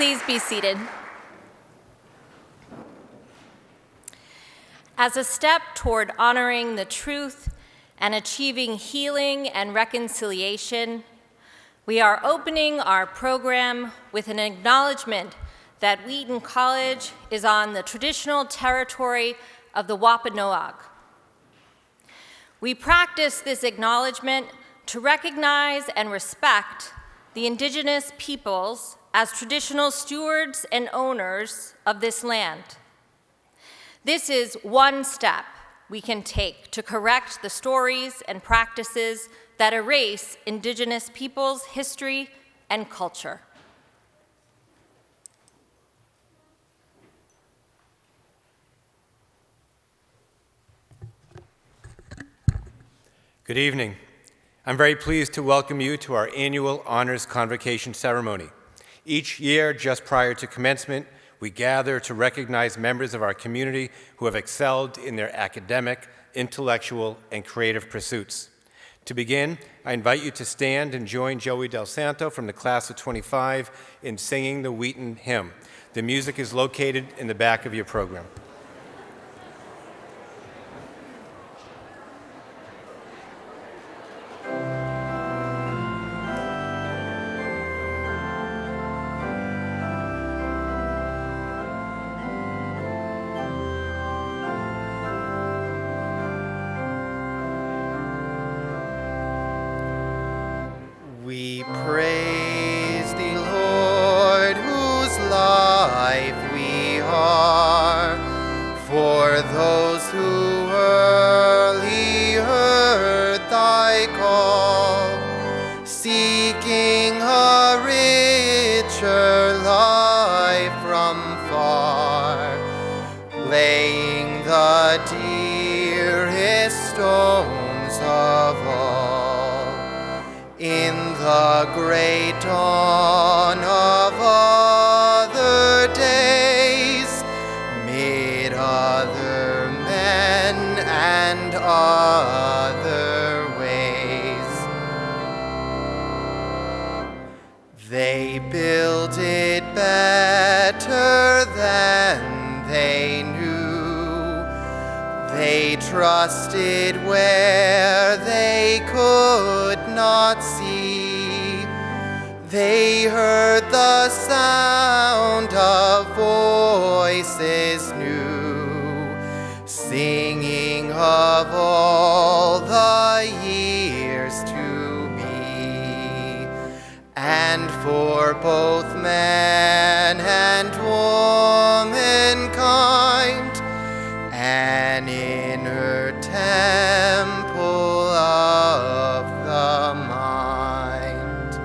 Please be seated. As a step toward honoring the truth and achieving healing and reconciliation, we are opening our program with an acknowledgement that Wheaton College is on the traditional territory of the Wampanoag. We practice this acknowledgement to recognize and respect the indigenous peoples as traditional stewards and owners of this land. This is one step we can take to correct the stories and practices that erase indigenous peoples' history and culture. Good evening. I'm very pleased to welcome you to our annual Honors Convocation ceremony. Each year, just prior to commencement, we gather to recognize members of our community who have excelled in their academic, intellectual, and creative pursuits. To begin, I invite you to stand and join Joey Del Santo from the class of 25 in singing the Wheaton hymn. The music is located in the back of your program. We praise the Lord, whose life we are, for those who early heard thy call, seeking a richer life from far, laying the dearest stones of all. In the great dawn of other days, mid other men and other ways, they built it better than they knew. They trusted where they could not see. They heard the sound of voices new, singing of all the years to be. And for both man and womankind, an inner temple of the mind.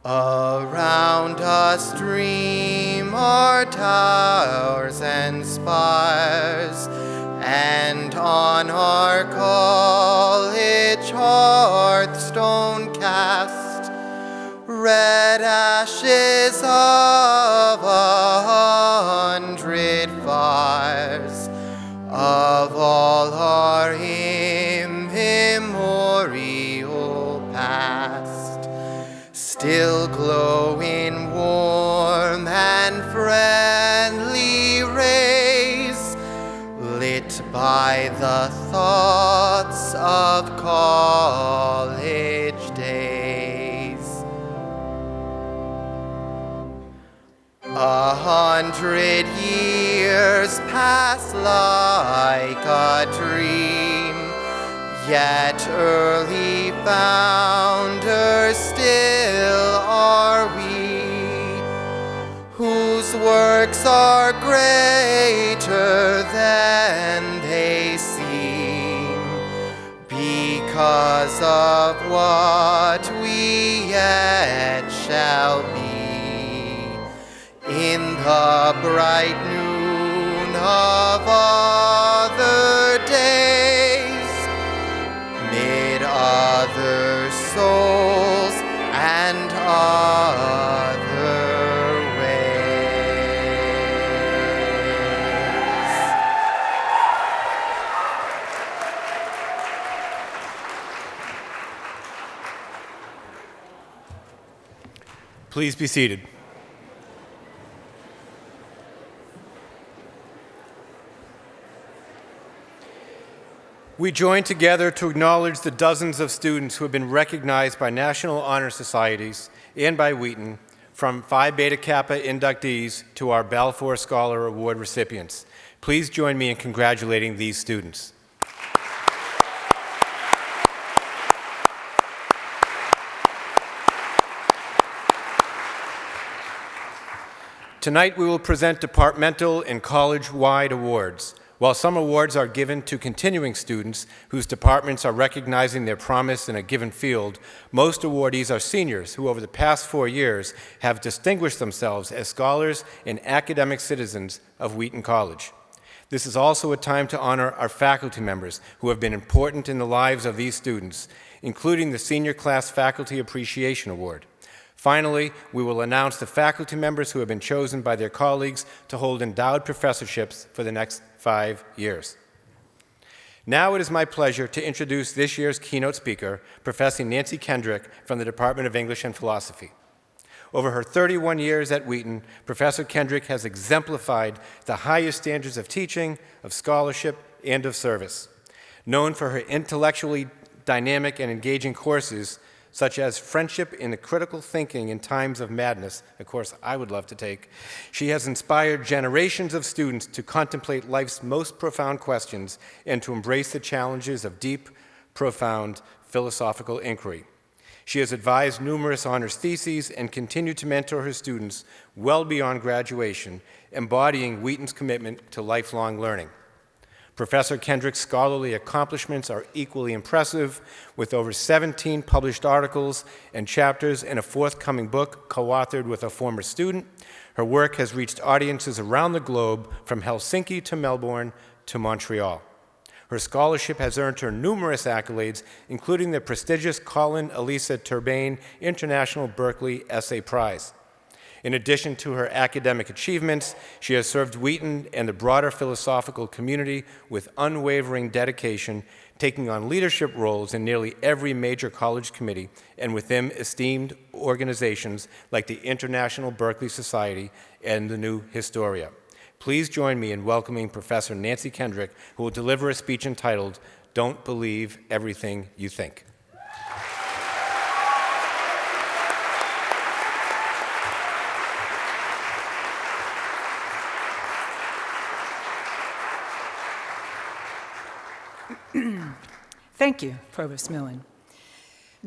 Around us dream our towers and spires, and on our college hearthstone cast red ashes of 100 fires, of all our immemorial past, still glow in warm and friendly rays, lit by the thoughts of college days. 100 years pass like a dream, yet early founders still are we, whose works are greater than they seem, because of what we yet shall be. In the bright noon of other days, mid other souls and other ways. Please be seated. We join together to acknowledge the dozens of students who have been recognized by National Honor Societies and by Wheaton, from Phi Beta Kappa inductees to our Balfour Scholar Award recipients. Please join me in congratulating these students. Tonight we will present departmental and college-wide awards. While some awards are given to continuing students whose departments are recognizing their promise in a given field, most awardees are seniors who over the past 4 years have distinguished themselves as scholars and academic citizens of Wheaton College. This is also a time to honor our faculty members who have been important in the lives of these students, including the Senior Class Faculty Appreciation Award. Finally, we will announce the faculty members who have been chosen by their colleagues to hold endowed professorships for the next 5 years. Now it is my pleasure to introduce this year's keynote speaker, Professor Nancy Kendrick from the Department of English and Philosophy. Over her 31 years at Wheaton, Professor Kendrick has exemplified the highest standards of teaching, of scholarship, and of service. Known for her intellectually dynamic and engaging courses, such as Friendship in the Critical Thinking in Times of Madness, a course I would love to take, she has inspired generations of students to contemplate life's most profound questions and to embrace the challenges of deep, profound philosophical inquiry. She has advised numerous honors theses and continued to mentor her students well beyond graduation, embodying Wheaton's commitment to lifelong learning. Professor Kendrick's scholarly accomplishments are equally impressive, with over 17 published articles and chapters in a forthcoming book co-authored with a former student. Her work has reached audiences around the globe, from Helsinki to Melbourne to Montreal. Her scholarship has earned her numerous accolades, including the prestigious Colin Elisa Turbain International Berkeley Essay Prize. In addition to her academic achievements, she has served Wheaton and the broader philosophical community with unwavering dedication, taking on leadership roles in nearly every major college committee and within esteemed organizations like the International Berkeley Society and the New Historia. Please join me in welcoming Professor Nancy Kendrick, who will deliver a speech entitled, "Don't Believe Everything You Think." Thank you, Provost Millen.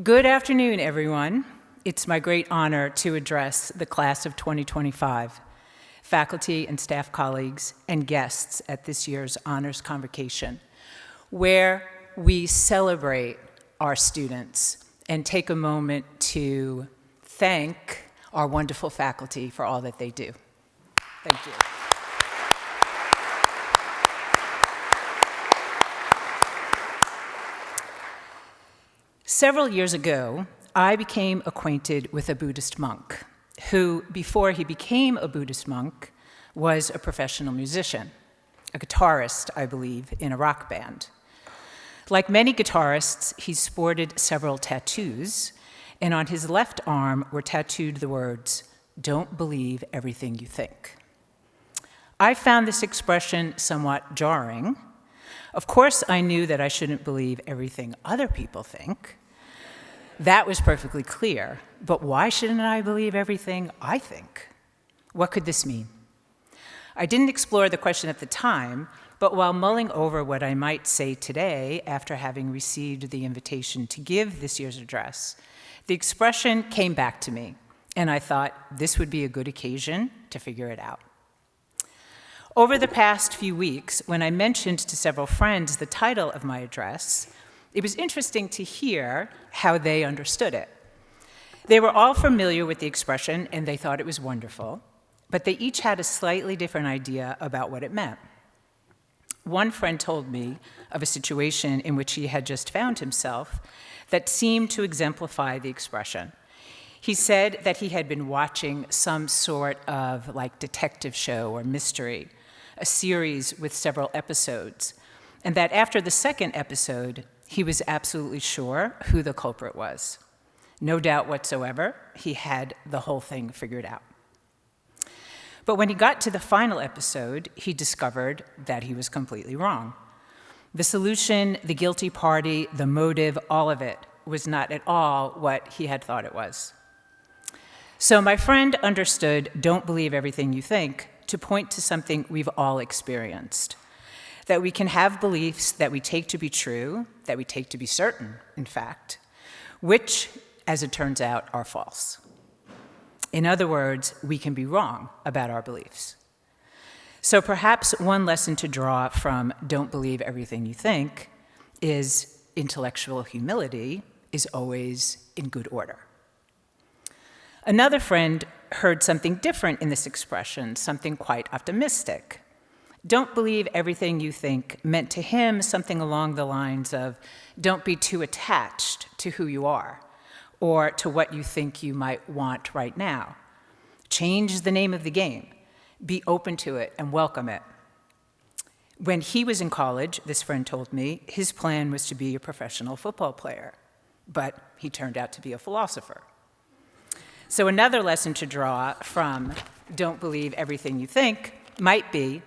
Good afternoon, everyone. It's my great honor to address the class of 2025, faculty and staff colleagues, and guests at this year's Honors Convocation, where we celebrate our students and take a moment to thank our wonderful faculty for all that they do. Thank you. Several years ago, I became acquainted with a Buddhist monk who, before he became a Buddhist monk, was a professional musician, a guitarist, I believe, in a rock band. Like many guitarists, he sported several tattoos, and on his left arm were tattooed the words, "Don't believe everything you think." I found this expression somewhat jarring. Of course, I knew that I shouldn't believe everything other people think. That was perfectly clear, but why shouldn't I believe everything I think? What could this mean? I didn't explore the question at the time, but while mulling over what I might say today after having received the invitation to give this year's address, the expression came back to me, and I thought this would be a good occasion to figure it out. Over the past few weeks, when I mentioned to several friends the title of my address, it was interesting to hear how they understood it. They were all familiar with the expression, and they thought it was wonderful, but they each had a slightly different idea about what it meant. One friend told me of a situation in which he had just found himself that seemed to exemplify the expression. He said that he had been watching some sort of detective show or mystery, a series with several episodes, and that after the second episode, he was absolutely sure who the culprit was. No doubt whatsoever, he had the whole thing figured out. But when he got to the final episode, he discovered that he was completely wrong. The solution, the guilty party, the motive, all of it was not at all what he had thought it was. So my friend understood "don't believe everything you think" to point to something we've all experienced, that we can have beliefs that we take to be true, that we take to be certain, in fact, which, as it turns out, are false. In other words, we can be wrong about our beliefs. So perhaps one lesson to draw from "don't believe everything you think" is intellectual humility is always in good order. Another friend heard something different in this expression, something quite optimistic. "Don't believe everything you think" meant to him something along the lines of, don't be too attached to who you are or to what you think you might want right now. Change the name of the game. Be open to it and welcome it. When he was in college, this friend told me, his plan was to be a professional football player, but he turned out to be a philosopher. So another lesson to draw from "don't believe everything you think" might be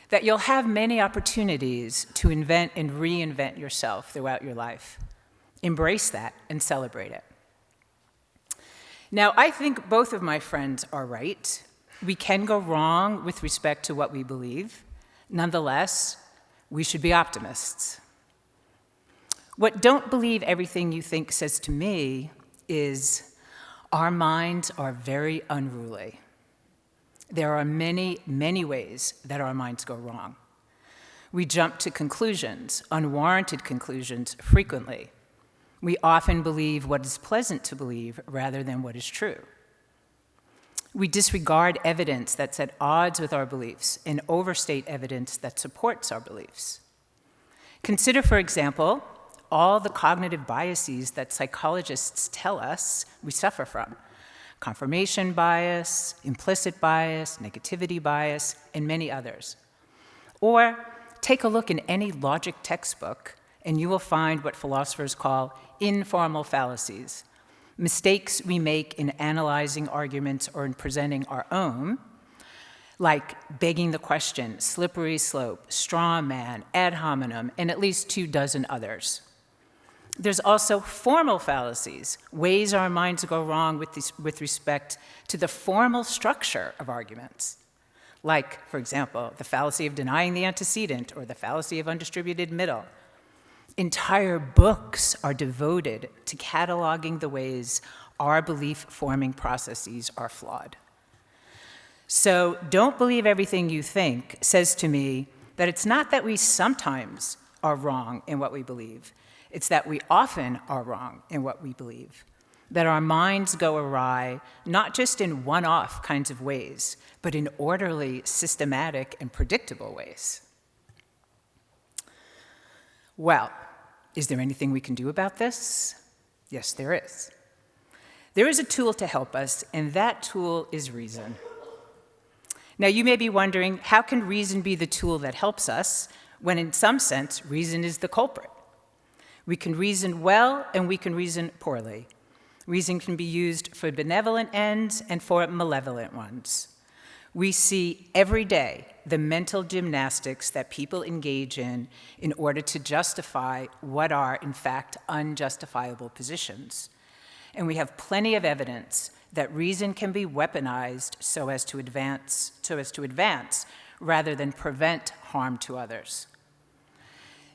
that you'll have many opportunities to invent and reinvent yourself throughout your life. Embrace that and celebrate it. Now, I think both of my friends are right. We can go wrong with respect to what we believe. Nonetheless, we should be optimists. What "don't believe everything you think" says to me is our minds are very unruly. There are many, many ways that our minds go wrong. We jump to conclusions, unwarranted conclusions, frequently. We often believe what is pleasant to believe rather than what is true. We disregard evidence that's at odds with our beliefs and overstate evidence that supports our beliefs. Consider, for example, all the cognitive biases that psychologists tell us we suffer from: confirmation bias, implicit bias, negativity bias, and many others. Or take a look in any logic textbook, and you will find what philosophers call informal fallacies, mistakes we make in analyzing arguments or in presenting our own, like begging the question, slippery slope, straw man, ad hominem, and at least 24 others. There's also formal fallacies, ways our minds go wrong with respect to the formal structure of arguments, like, for example, the fallacy of denying the antecedent or the fallacy of undistributed middle. Entire books are devoted to cataloging the ways our belief-forming processes are flawed. So "don't believe everything you think" says to me that it's not that we sometimes are wrong in what we believe, it's that we often are wrong in what we believe, that our minds go awry not just in one-off kinds of ways, but in orderly, systematic, and predictable ways. Well, is there anything we can do about this? Yes, there is. There is a tool to help us, and that tool is reason. Now, you may be wondering, how can reason be the tool that helps us when, in some sense, reason is the culprit? We can reason well, and we can reason poorly. Reason can be used for benevolent ends and for malevolent ones. We see every day the mental gymnastics that people engage in order to justify what are, in fact, unjustifiable positions. And we have plenty of evidence that reason can be weaponized so as to advance rather than prevent harm to others.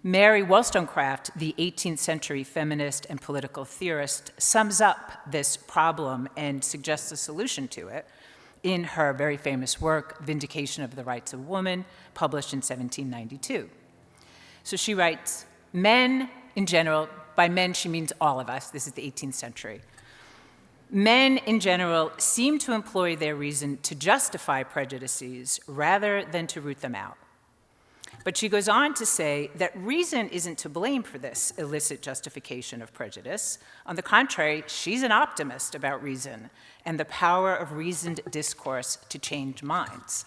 Mary Wollstonecraft, the 18th century feminist and political theorist, sums up this problem and suggests a solution to it in her very famous work, Vindication of the Rights of Woman, published in 1792. So she writes, "Men in general," by men she means all of us, this is the 18th century, "men in general seem to employ their reason to justify prejudices rather than to root them out." But she goes on to say that reason isn't to blame for this illicit justification of prejudice. On the contrary, she's an optimist about reason and the power of reasoned discourse to change minds.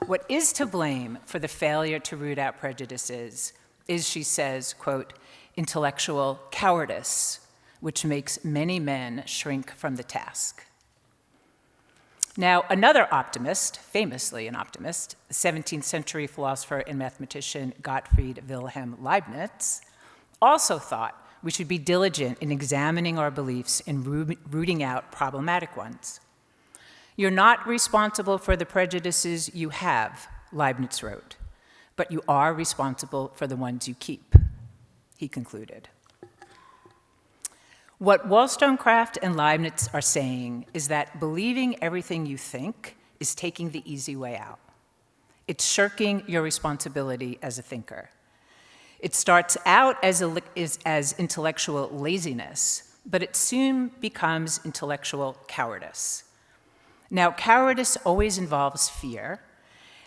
What is to blame for the failure to root out prejudices is, she says, quote, "intellectual cowardice, which makes many men shrink from the task. Now, another optimist, famously an optimist, the 17th century philosopher and mathematician Gottfried Wilhelm Leibniz, also thought we should be diligent in examining our beliefs and rooting out problematic ones. You're not responsible for the prejudices you have, Leibniz wrote, but you are responsible for the ones you keep, he concluded. What Wollstonecraft and Leibniz are saying is that believing everything you think is taking the easy way out. It's shirking your responsibility as a thinker. It starts out as intellectual laziness, but it soon becomes intellectual cowardice. Now, cowardice always involves fear,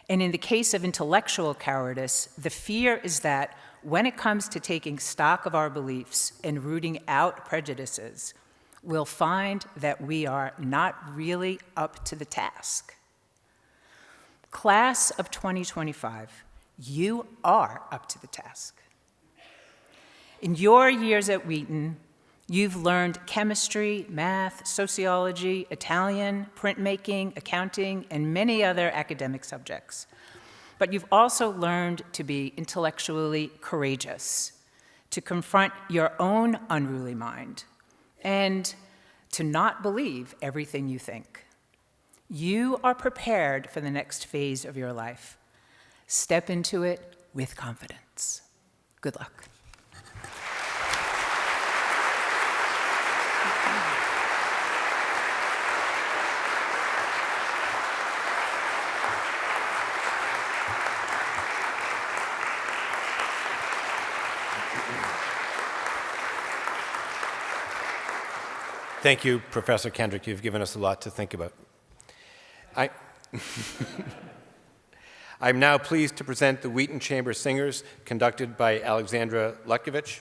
and in the case of intellectual cowardice, the fear is that when it comes to taking stock of our beliefs and rooting out prejudices, we'll find that we are not really up to the task. Class of 2025, you are up to the task. In your years at Wheaton, you've learned chemistry, math, sociology, Italian, printmaking, accounting, and many other academic subjects. But you've also learned to be intellectually courageous, to confront your own unruly mind, and to not believe everything you think. You are prepared for the next phase of your life. Step into it with confidence. Good luck. Thank you, Professor Kendrick. You've given us a lot to think about. I'm now pleased to present the Wheaton Chamber Singers, conducted by Alexandra Lutkovich.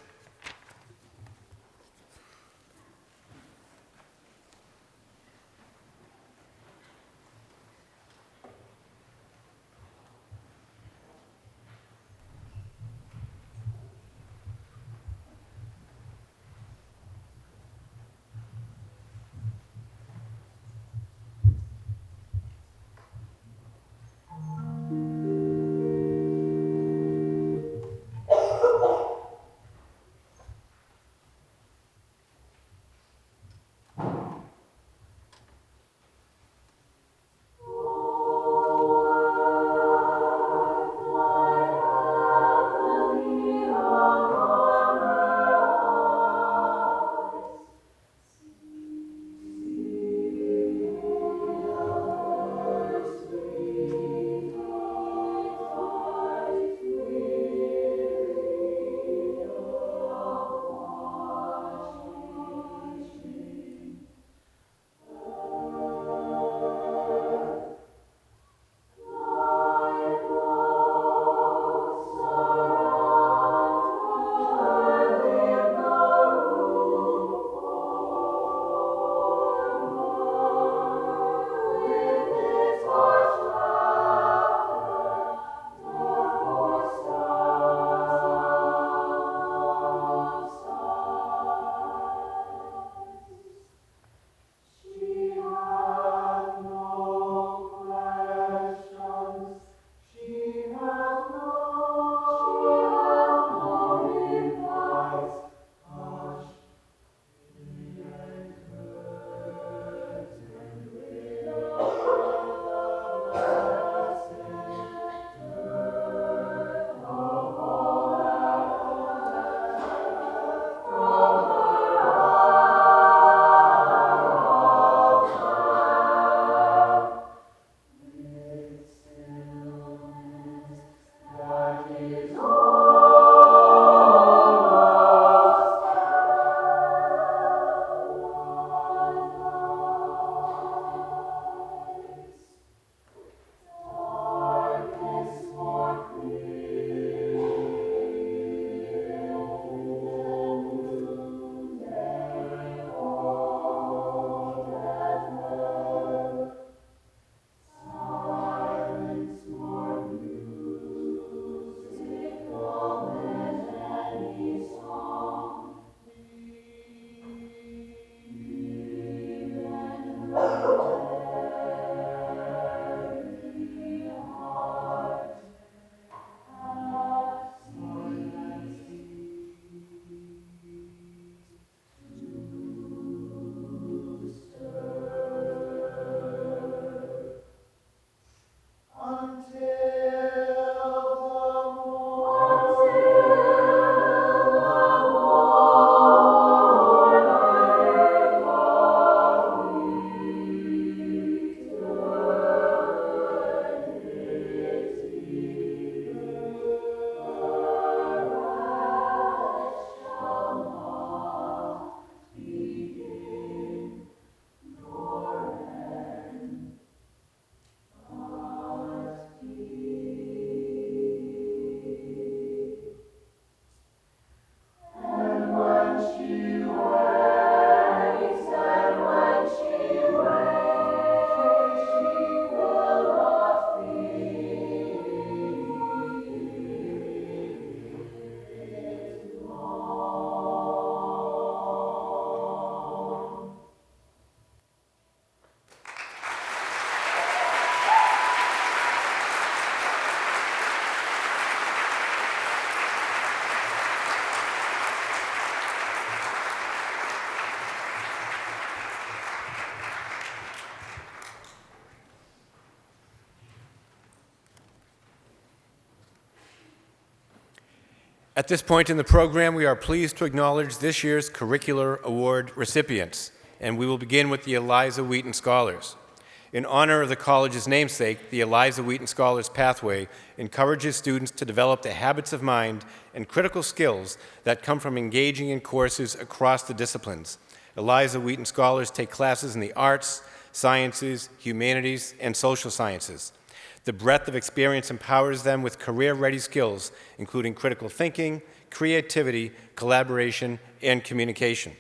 At this point in the program, we are pleased to acknowledge this year's Curricular Award recipients, and we will begin with the Eliza Wheaton Scholars. In honor of the college's namesake, the Eliza Wheaton Scholars Pathway encourages students to develop the habits of mind and critical skills that come from engaging in courses across the disciplines. Eliza Wheaton Scholars take classes in the arts, sciences, humanities, and social sciences. The breadth of experience empowers them with career-ready skills, including critical thinking, creativity, collaboration, and communication.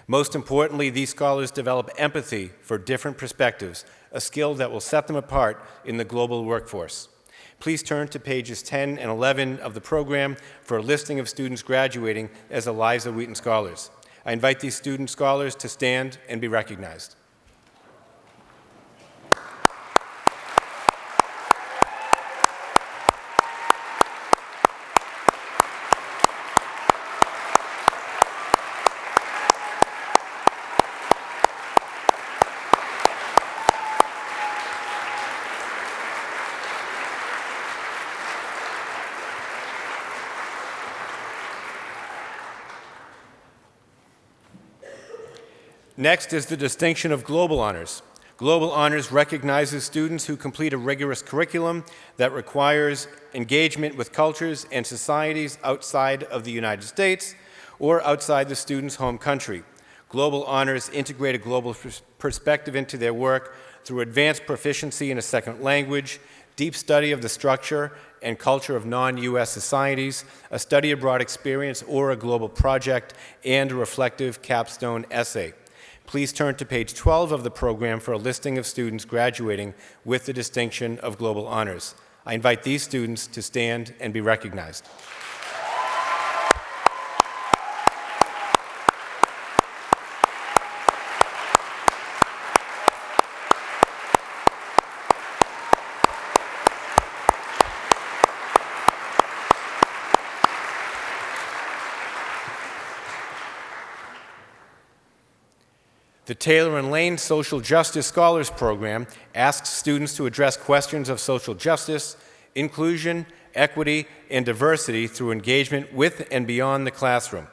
Most importantly, these scholars develop empathy for different perspectives, a skill that will set them apart in the global workforce. Please turn to pages 10 and 11 of the program for a listing of students graduating as Eliza Wheaton Scholars. I invite these student scholars to stand and be recognized. Next is the distinction of Global Honors. Global Honors recognizes students who complete a rigorous curriculum that requires engagement with cultures and societies outside of the United States or outside the student's home country. Global Honors integrate a global perspective into their work through advanced proficiency in a second language, deep study of the structure and culture of non-U.S. societies, a study abroad experience or a global project, and a reflective capstone essay. Please turn to page 12 of the program for a listing of students graduating with the distinction of Global Honors. I invite these students to stand and be recognized. The Taylor and Lane Social Justice Scholars Program asks students to address questions of social justice, inclusion, equity, and diversity through engagement with and beyond the classroom.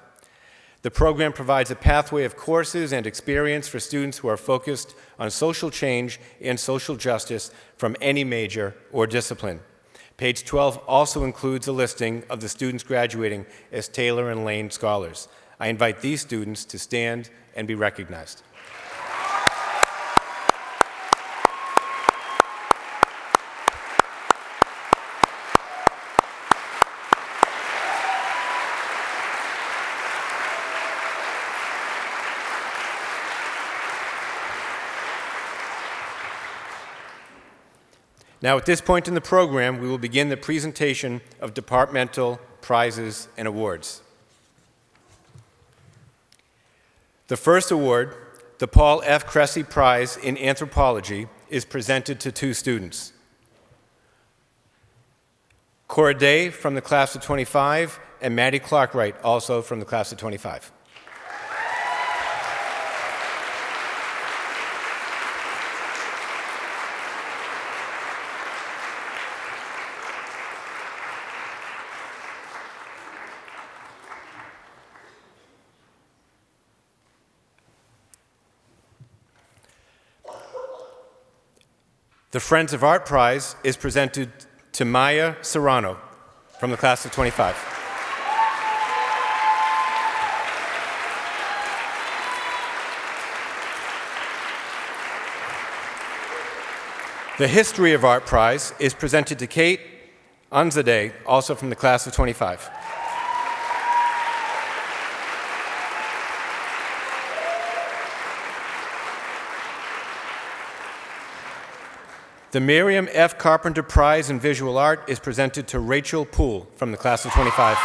The program provides a pathway of courses and experience for students who are focused on social change and social justice from any major or discipline. Page 12 also includes a listing of the students graduating as Taylor and Lane Scholars. I invite these students to stand and be recognized. Now, at this point in the program, we will begin the presentation of departmental prizes and awards. The first award, the Paul F. Cressy Prize in Anthropology, is presented to two students. Cora Day from the class of 25 and Maddie Clarkwright, also from the class of 25. The Friends of Art Prize is presented to Maya Serrano from the class of 25. The History of Art Prize is presented to Kate Anzadeh, also from the class of 25. The Miriam F. Carpenter Prize in Visual Art is presented to Rachel Poole from the class of 25.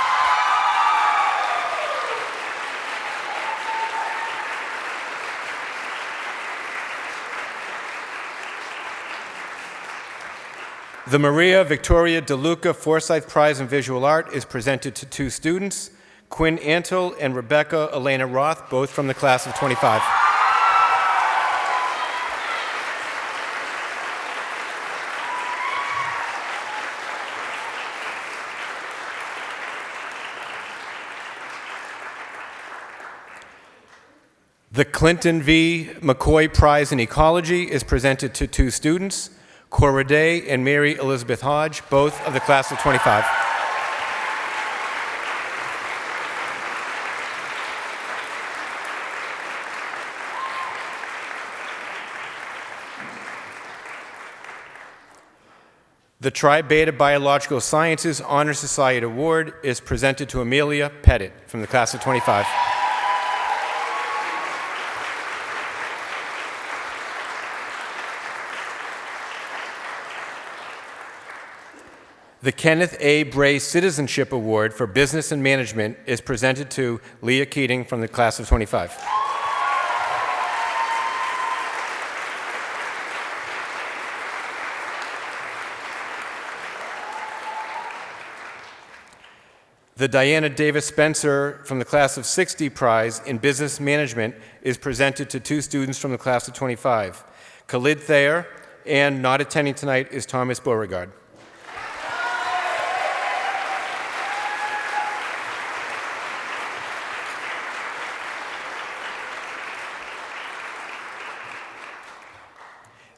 The Maria Victoria DeLuca Forsyth Prize in Visual Art is presented to two students, Quinn Antle and Rebecca Elena Roth, both from the class of 25. The Clinton V. McCoy Prize in Ecology is presented to 2 students, Cora Day and Mary Elizabeth Hodge, both of the class of 25. The Tri Beta Biological Sciences Honor Society Award is presented to Amelia Pettit from the class of 25. The Kenneth A. Bray Citizenship Award for Business and Management is presented to Leah Keating from the class of 25. The Diana Davis Spencer from the class of 60 Prize in Business Management is presented to 2 students from the class of 25, Khalid Thayer, and not attending tonight is Thomas Beauregard.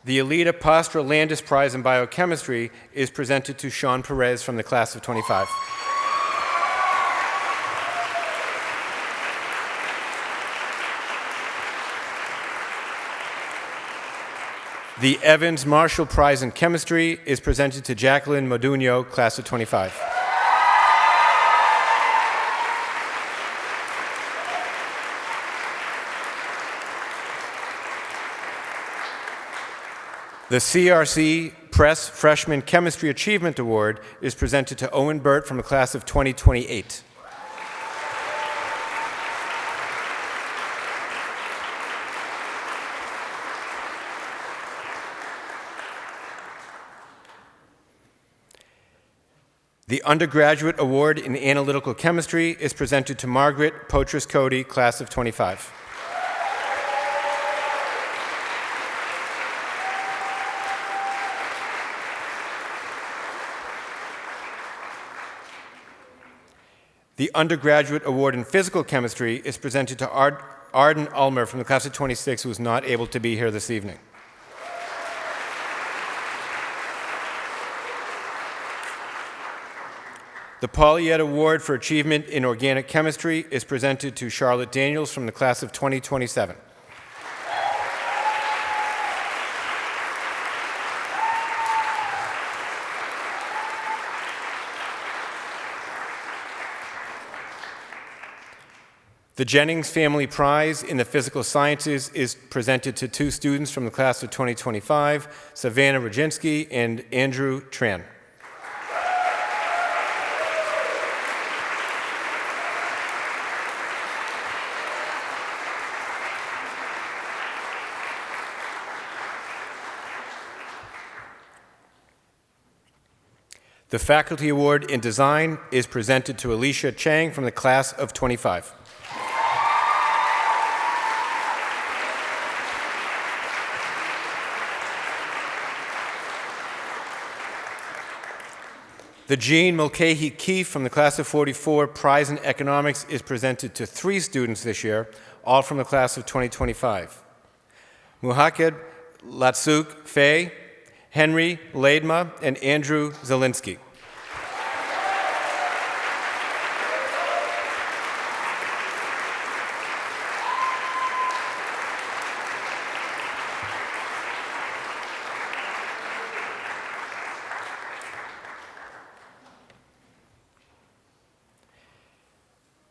The Alida Pastra Landis Prize in Biochemistry is presented to Sean Perez from the class of 25. The Evans Marshall Prize in Chemistry is presented to Jacqueline Modugno, class of 25. The CRC Press Freshman Chemistry Achievement Award is presented to Owen Burt from the class of 2028. The Undergraduate Award in Analytical Chemistry is presented to Margaret Poitras Cody, class of 25. The Undergraduate Award in Physical Chemistry is presented to Arden Ulmer from the class of 26, who is not able to be here this evening. The Polyet Award for Achievement in Organic Chemistry is presented to Charlotte Daniels from the class of 2027. The Jennings Family Prize in the Physical Sciences is presented to 2 students from the class of 2025, Savannah Roginski and Andrew Tran. The Faculty Award in Design is presented to Alicia Chang from the class of 25. The Jean Mulcahy Keefe from the class of 44 Prize in Economics is presented to 3 students this year, all from the class of 2025. Muhaked Latsuk Faye, Henry Laidma, and Andrew Zielinski.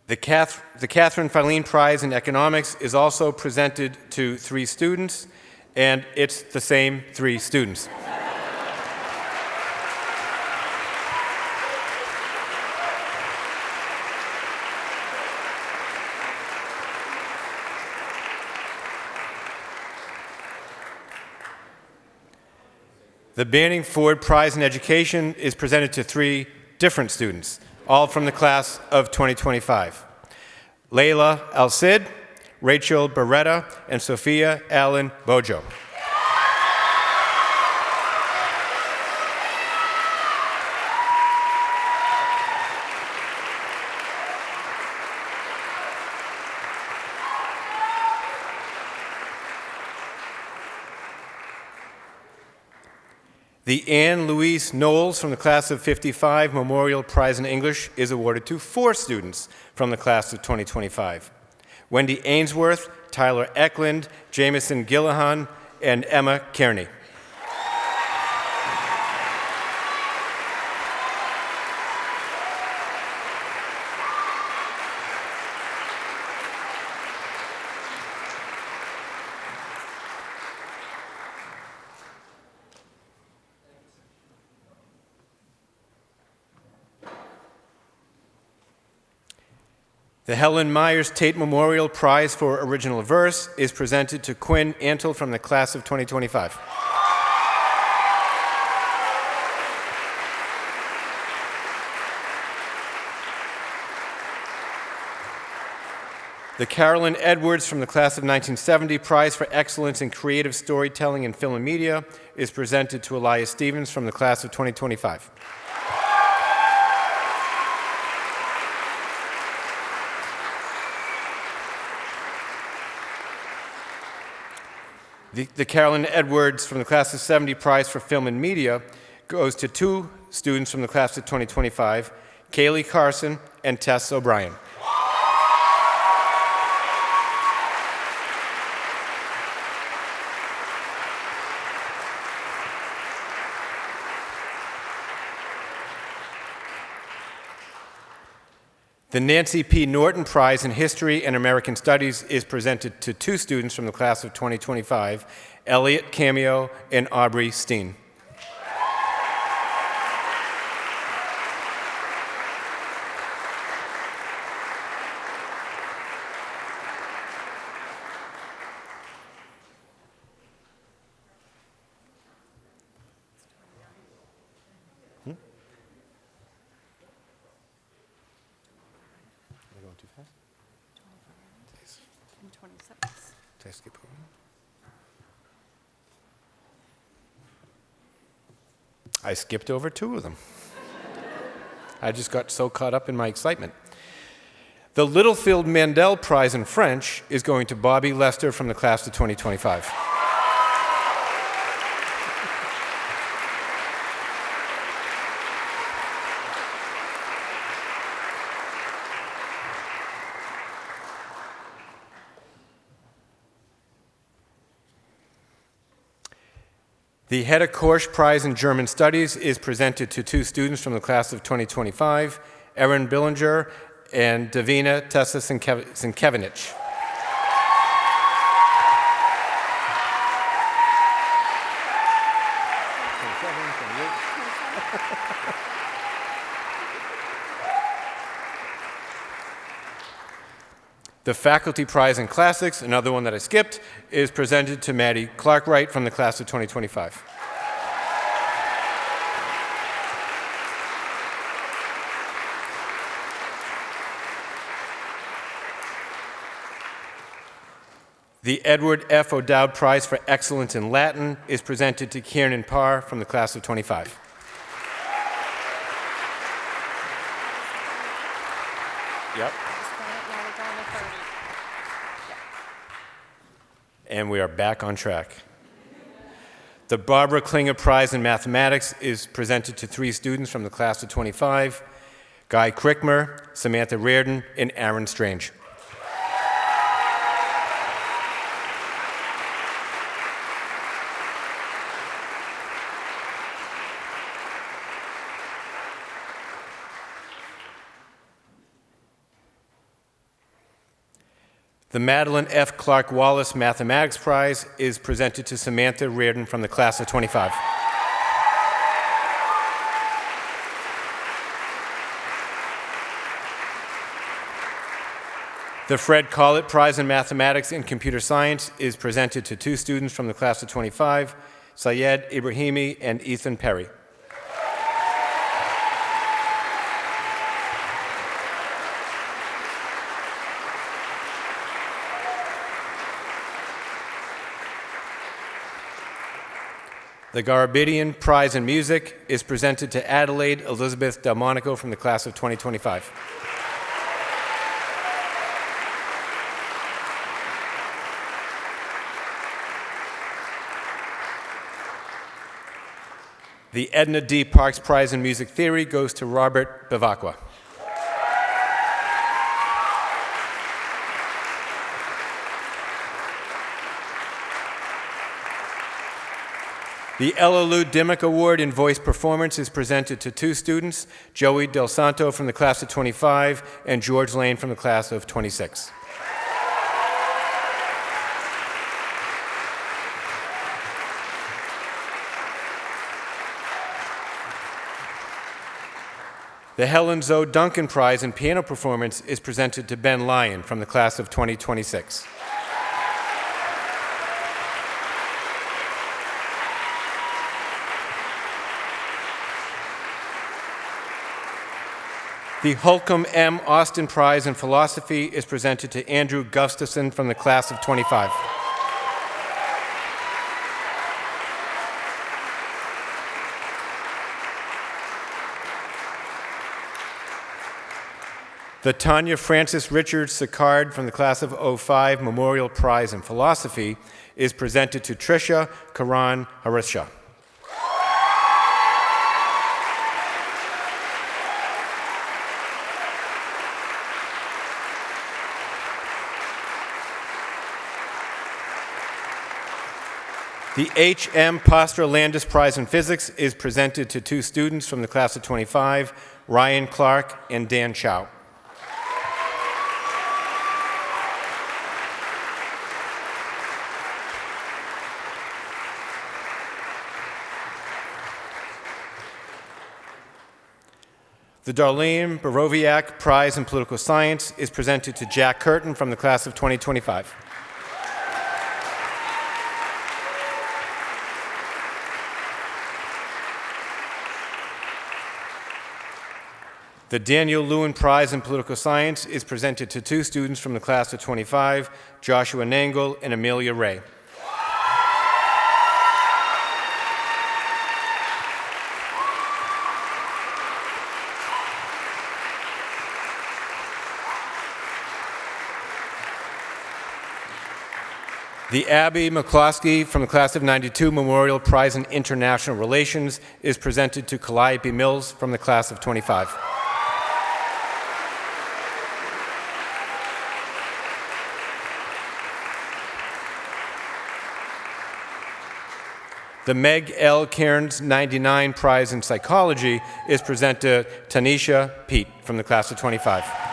The Catherine Filene Prize in Economics is also presented to 3 students, and it's the same 3 students. The Banning Ford Prize in Education is presented to 3 different students, all from the class of 2025. Layla Al-Sid, Rachel Beretta, and Sophia Allen Bojo. The Anne Louise Knowles from the class of '55 Memorial Prize in English is awarded to 4 students from the class of 2025. Wendy Ainsworth, Tyler Eklund, Jamison Gillihan, and Emma Kearney. The Helen Myers Tate Memorial Prize for Original Verse is presented to Quinn Antle from the class of 2025. The Carolyn Edwards from the class of 1970 Prize for Excellence in Creative Storytelling in Film and Media is presented to Elias Stevens from the class of 2025. The Carolyn Edwards from the class of 70 Prize for Film and Media goes to 2 students from the class of 2025, Kaylee Carson and Tess O'Brien. The Nancy P. Norton Prize in History and American Studies is presented to 2 students from the class of 2025, Elliot Cameo and Aubrey Steen. I skipped over 2 of them. I just got so caught up in my excitement. The Littlefield Mandel Prize in French is going to Bobby Lester from the class of 2025. The Hedda Korsch Prize in German Studies is presented to 2 students from the class of 2025, Erin Billinger and Davina Tessa Sienkiewicz. The Faculty Prize in Classics, another one that I skipped, is presented to Maddie Clark-Wright from the class of 2025. The Edward F. O'Dowd Prize for Excellence in Latin is presented to Kieran Parr from the class of 25. Yep. And we are back on track. The Barbara Klinger Prize in Mathematics is presented to 3 students from the class of 25, Guy Crickmer, Samantha Reardon, and Aaron Strange. The Madeline F. Clark Wallace Mathematics Prize is presented to Samantha Reardon from the class of 25. The Fred Collett Prize in Mathematics and Computer Science is presented to 2 students from the class of 25, Syed Ibrahimi and Ethan Perry. The Garabedian Prize in Music is presented to Adelaide Elizabeth Delmonico from the class of 2025. The Edna D. Parks Prize in Music Theory goes to Robert Bivacqua. The Ella Lou Dimmock Award in Voice Performance is presented to two students, Joey Del Santo from the class of 25 and George Lane from the class of 26. The Helen Zoe Duncan Prize in Piano Performance is presented to Ben Lyon from the class of 2026. The Holcomb M. Austin Prize in Philosophy is presented to Andrew Gustafson from the class of 25. The Tanya Frances Richards Sicard from the class of 05 Memorial Prize in Philosophy is presented to Tricia Karan Harisha. The H.M. Postra Landis Prize in Physics is presented to two students from the class of 25, Ryan Clark and Dan Chow. The Darlene Borowiak Prize in Political Science is presented to Jack Curtin from the class of 2025. The Daniel Lewin Prize in Political Science is presented to two students from the class of 25, Joshua Nangle and Amelia Ray. The Abby McCloskey from the class of 92 Memorial Prize in International Relations is presented to Calliope Mills from the class of 25. The Meg L. Cairns 99 Prize in Psychology is presented to Tanisha Pete from the class of 25.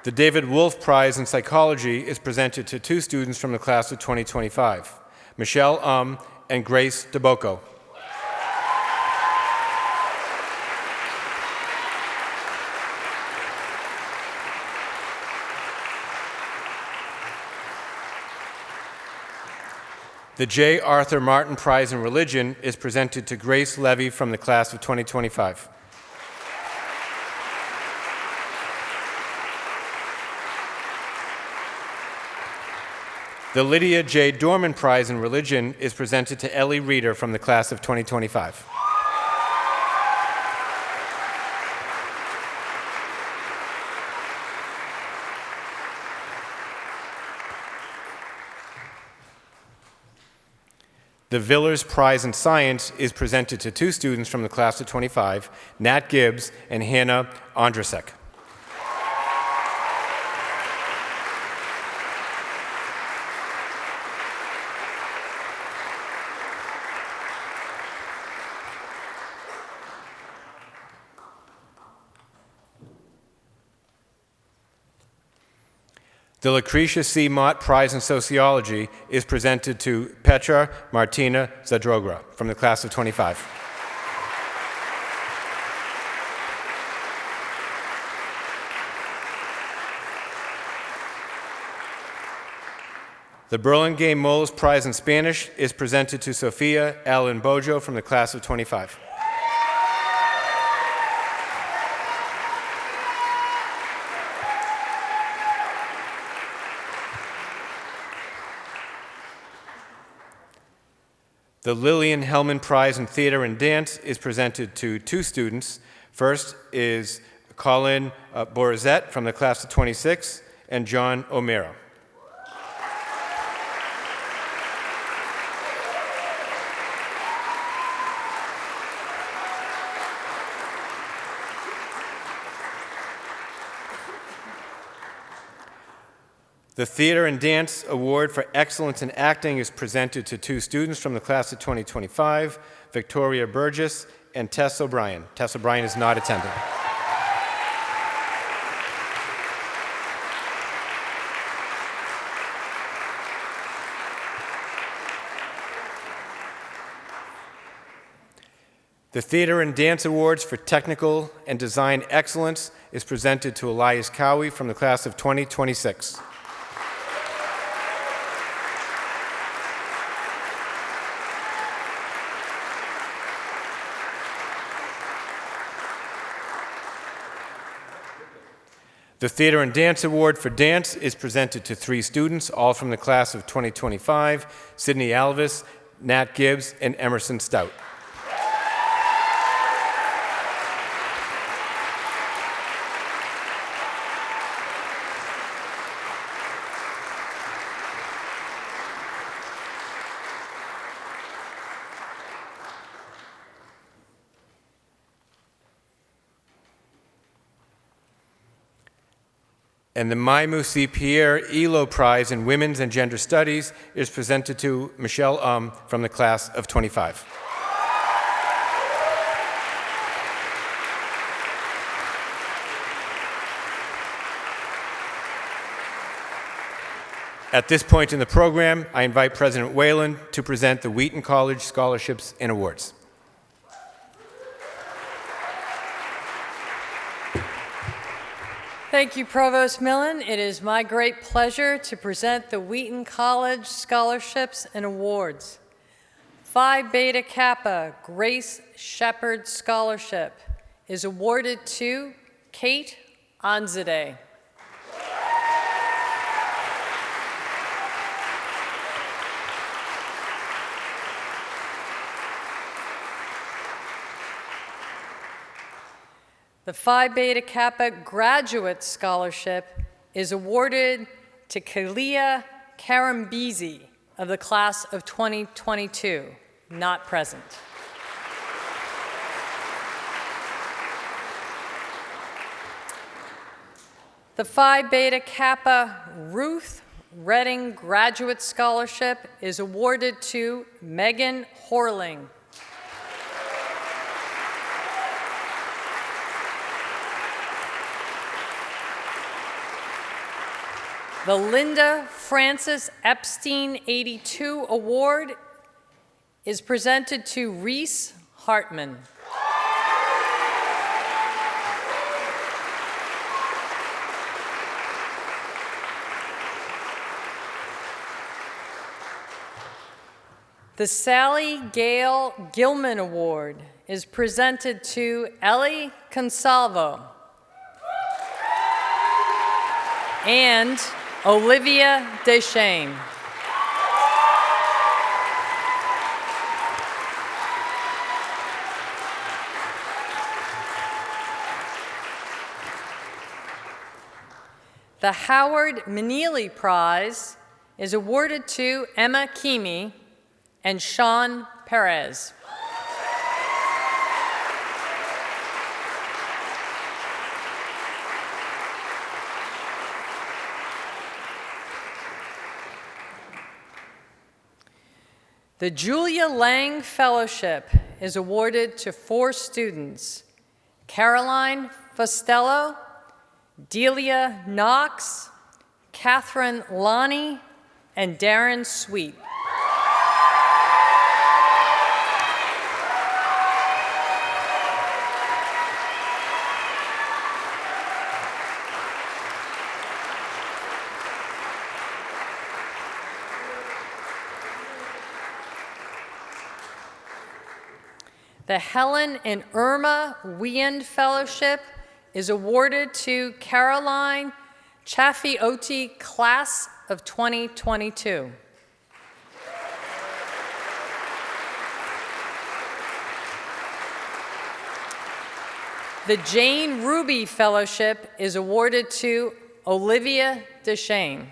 The David Wolf Prize in Psychology is presented to two students from the class of 2025, Michelle and Grace DeBoco. The J. Arthur Martin Prize in Religion is presented to Grace Levy from the class of 2025. The Lydia J. Dorman Prize in Religion is presented to Ellie Reeder from the class of 2025. The Villers Prize in Science is presented to two students from the class of 25, Nat Gibbs and Hannah Ondrasek. The Lucretia C. Mott Prize in Sociology is presented to Petra Martina Zadrogra from the class of 25. The Burlingame Moles Prize in Spanish is presented to Sofia Allen Bojo from the class of 25. The Lillian Hellman Prize in Theater and Dance is presented to two students. First is Colin Borizet from the class of 26, and John O'Meara. The Theater and Dance Award for Excellence in Acting is presented to two students from the class of 2025, Victoria Burgess and Tess O'Brien. Tess O'Brien is not attending. The Theater and Dance Awards for Technical and Design Excellence is presented to Elias Cowie from the class of 2026. The Theater and Dance Award for Dance is presented to three students, all from the class of 2025, Sydney Alvis, Nat Gibbs, and Emerson Stout. And the Maimu C. Pierre Elo Prize in Women's and Gender Studies is presented to Michelle from the class of 25. At this point in the program, I invite President Whelan to present the Wheaton College Scholarships and Awards. Thank you, Provost Millen. It is my great pleasure to present the Wheaton College Scholarships and Awards. Phi Beta Kappa Grace Shepherd Scholarship is awarded to Kate Anzadeh. The Phi Beta Kappa Graduate Scholarship is awarded to Kalia Karambizi of the class of 2022, not present. The Phi Beta Kappa Ruth Redding Graduate Scholarship is awarded to Megan Horling. The Linda Francis Epstein 82 Award is presented to Reese Hartman. The Sally Gale Gilman Award is presented to Ellie Consalvo and Olivia Deschamps. The Howard Meneely Prize is awarded to Emma Keamy and Sean Perez. The Julia Lang Fellowship is awarded to 4 students: Caroline Fostello, Delia Knox, Catherine Lonnie, and Darren Sweet. The Helen and Irma Weand Fellowship is awarded to Caroline Chaffioti, class of 2022. The Jane Ruby Fellowship is awarded to Olivia Deshane.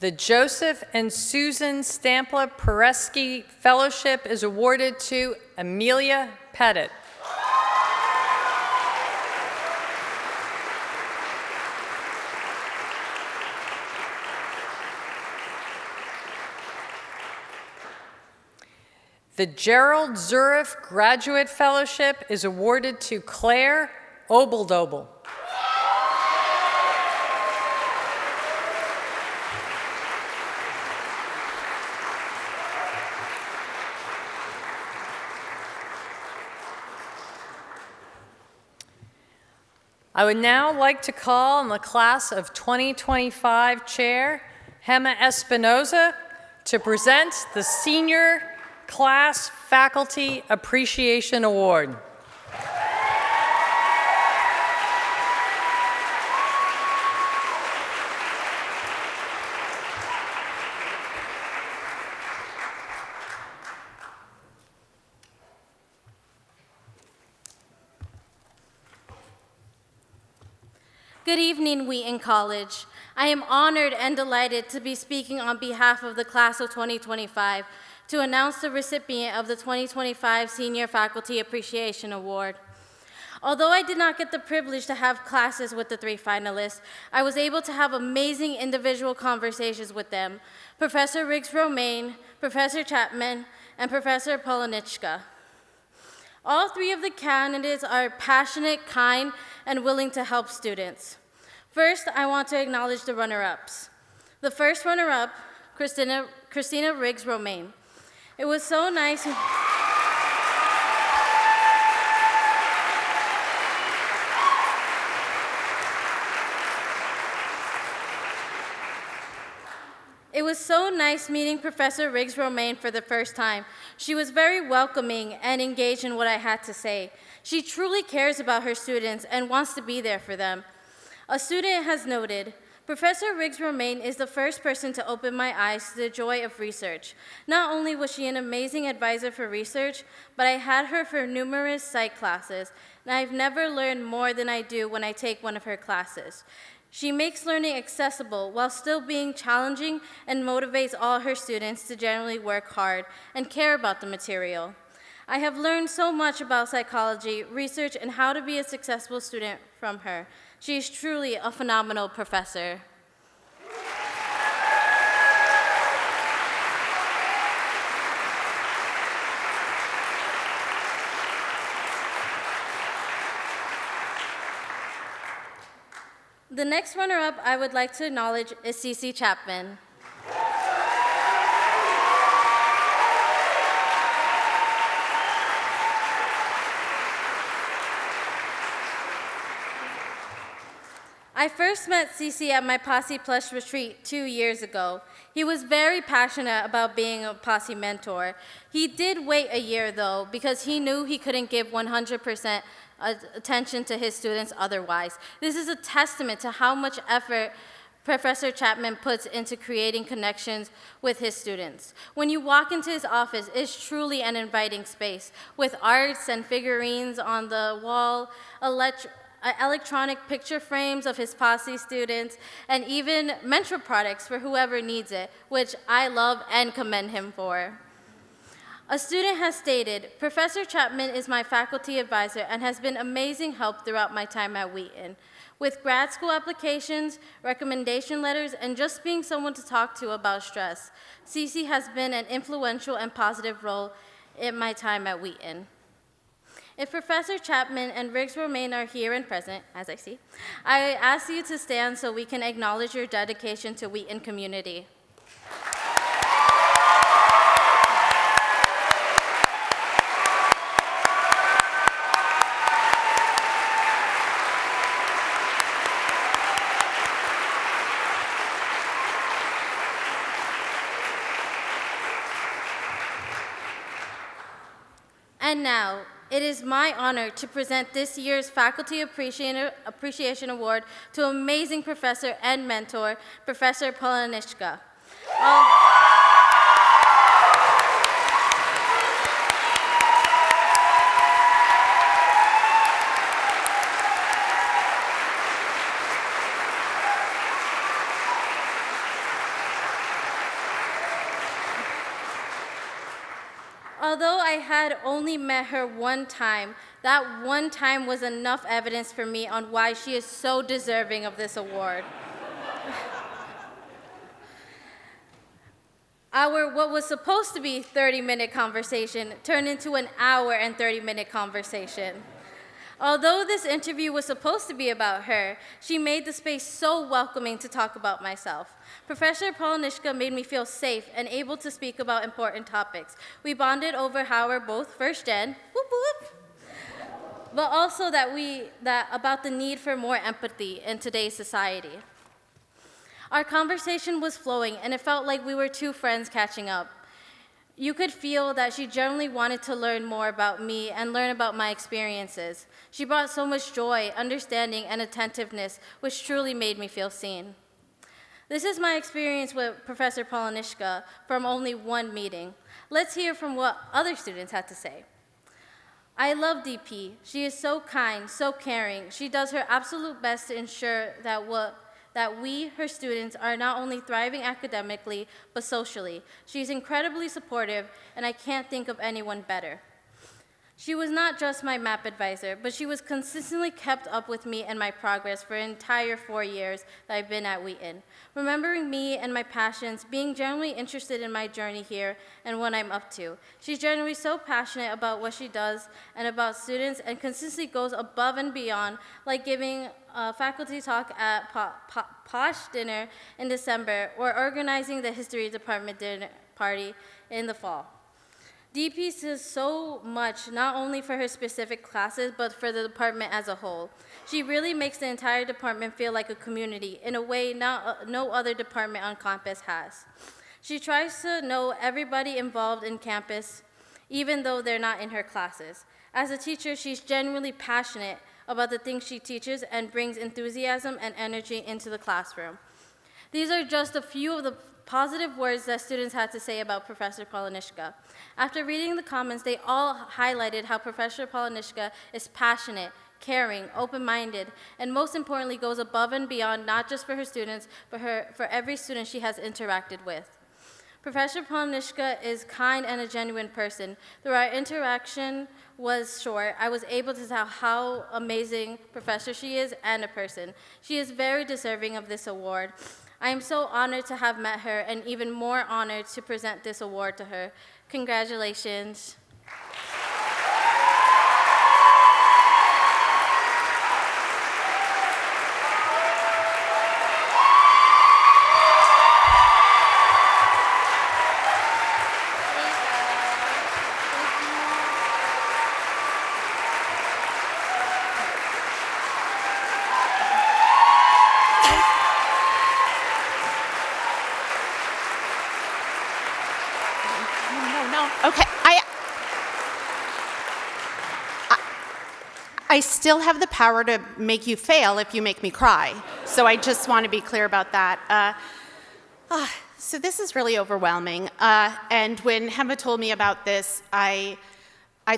The Joseph and Susan Stampla Peresky Fellowship is awarded to Amelia Pettit. The Gerald Zurif Graduate Fellowship is awarded to Claire Obeldobel. I would now like to call on the class of 2025 chair, Jema Espinosa, to present the Senior Class Faculty Appreciation Award. Good evening, Wheaton College. I am honored and delighted to be speaking on behalf of the class of 2025 to announce the recipient of the 2025 Senior Faculty Appreciation Award. Although I did not get the privilege to have classes with the three finalists, I was able to have amazing individual conversations with them, Professor Riggs-Romaine, Professor Chapman, and Professor Polanichka. All three of the candidates are passionate, kind, and willing to help students. First, I want to acknowledge the runner-ups. The first runner-up, Christina Riggs-Romaine. It was so nice. It was so nice meeting Professor Riggs-Romaine for the first time. She was very welcoming and engaged in what I had to say. She truly cares about her students and wants to be there for them. A student has noted, Professor Riggs-Romaine is the first person to open my eyes to the joy of research. Not only was she an amazing advisor for research, but I had her for numerous psych classes, and I've never learned more than I do when I take one of her classes. She makes learning accessible while still being challenging and motivates all her students to generally work hard and care about the material. I have learned so much about psychology, research, and how to be a successful student from her. She is truly a phenomenal professor. The next runner-up I would like to acknowledge is C.C. Chapman. I first met C.C. at my Posse Plus retreat 2 years ago. He was very passionate about being a Posse mentor. He did wait a year, though, because he knew he couldn't give 100% attention to his students otherwise. This is a testament to how much effort Professor Chapman puts into creating connections with his students. When you walk into his office, it's truly an inviting space with arts and figurines on the wall, electronic picture frames of his Posse students, and even mentor products for whoever needs it, which I love and commend him for. A student has stated, Professor Chapman is my faculty advisor and has been amazing help throughout my time at Wheaton. With grad school applications, recommendation letters, and just being someone to talk to about stress, CC has been an influential and positive role in my time at Wheaton. If Professor Chapman and Riggs-Romaine are here and present, as I see, I ask you to stand so we can acknowledge your dedication to Wheaton community. And now, it is my honor to present this year's Faculty Appreciation Award to amazing professor and mentor, Professor Polanichka. Although I had only met her one time, that one time was enough evidence for me on why she is so deserving of this award. Our what was supposed to be 30-minute conversation turned into an hour and 30-minute conversation. Although this interview was supposed to be about her, she made the space so welcoming to talk about myself. Professor Polanichka made me feel safe and able to speak about important topics. We bonded over how we're both first gen, whoop whoop, but also about the need for more empathy in today's society. Our conversation was flowing, and it felt like we were two friends catching up. You could feel that she genuinely wanted to learn more about me and learn about my experiences. She brought so much joy, understanding, and attentiveness, which truly made me feel seen. This is my experience with Professor Polanichka from only one meeting. Let's hear from what other students had to say. I love DP. She is so kind, so caring. She does her absolute best to ensure that we, her students, are not only thriving academically, but socially. She's incredibly supportive, and I can't think of anyone better. She was not just my MAP advisor, but she was consistently kept up with me and my progress for an entire 4 years that I've been at Wheaton, remembering me and my passions, being genuinely interested in my journey here and what I'm up to. She's genuinely so passionate about what she does and about students, and consistently goes above and beyond, like giving a faculty talk at Posh Dinner in December, or organizing the History Department dinner party in the fall. DP does so much, not only for her specific classes, but for the department as a whole. She really makes the entire department feel like a community in a way no other department on campus has. She tries to know everybody involved in campus, even though they're not in her classes. As a teacher, she's genuinely passionate about the things she teaches and brings enthusiasm and energy into the classroom. These are just a few of the positive words that students had to say about Professor Polanichka. After reading the comments, they all highlighted how Professor Polanichka is passionate, caring, open-minded, and most importantly goes above and beyond, not just for her students, but for every student she has interacted with. Professor Polanichka is kind and a genuine person. Though our interaction was short, I was able to tell how amazing professor she is and a person. She is very deserving of this award. I am so honored to have met her, and even more honored to present this award to her. Congratulations. Okay, I still have the power to make you fail if you make me cry. So I just want to be clear about that. So this is really overwhelming. And when Jema told me about this, I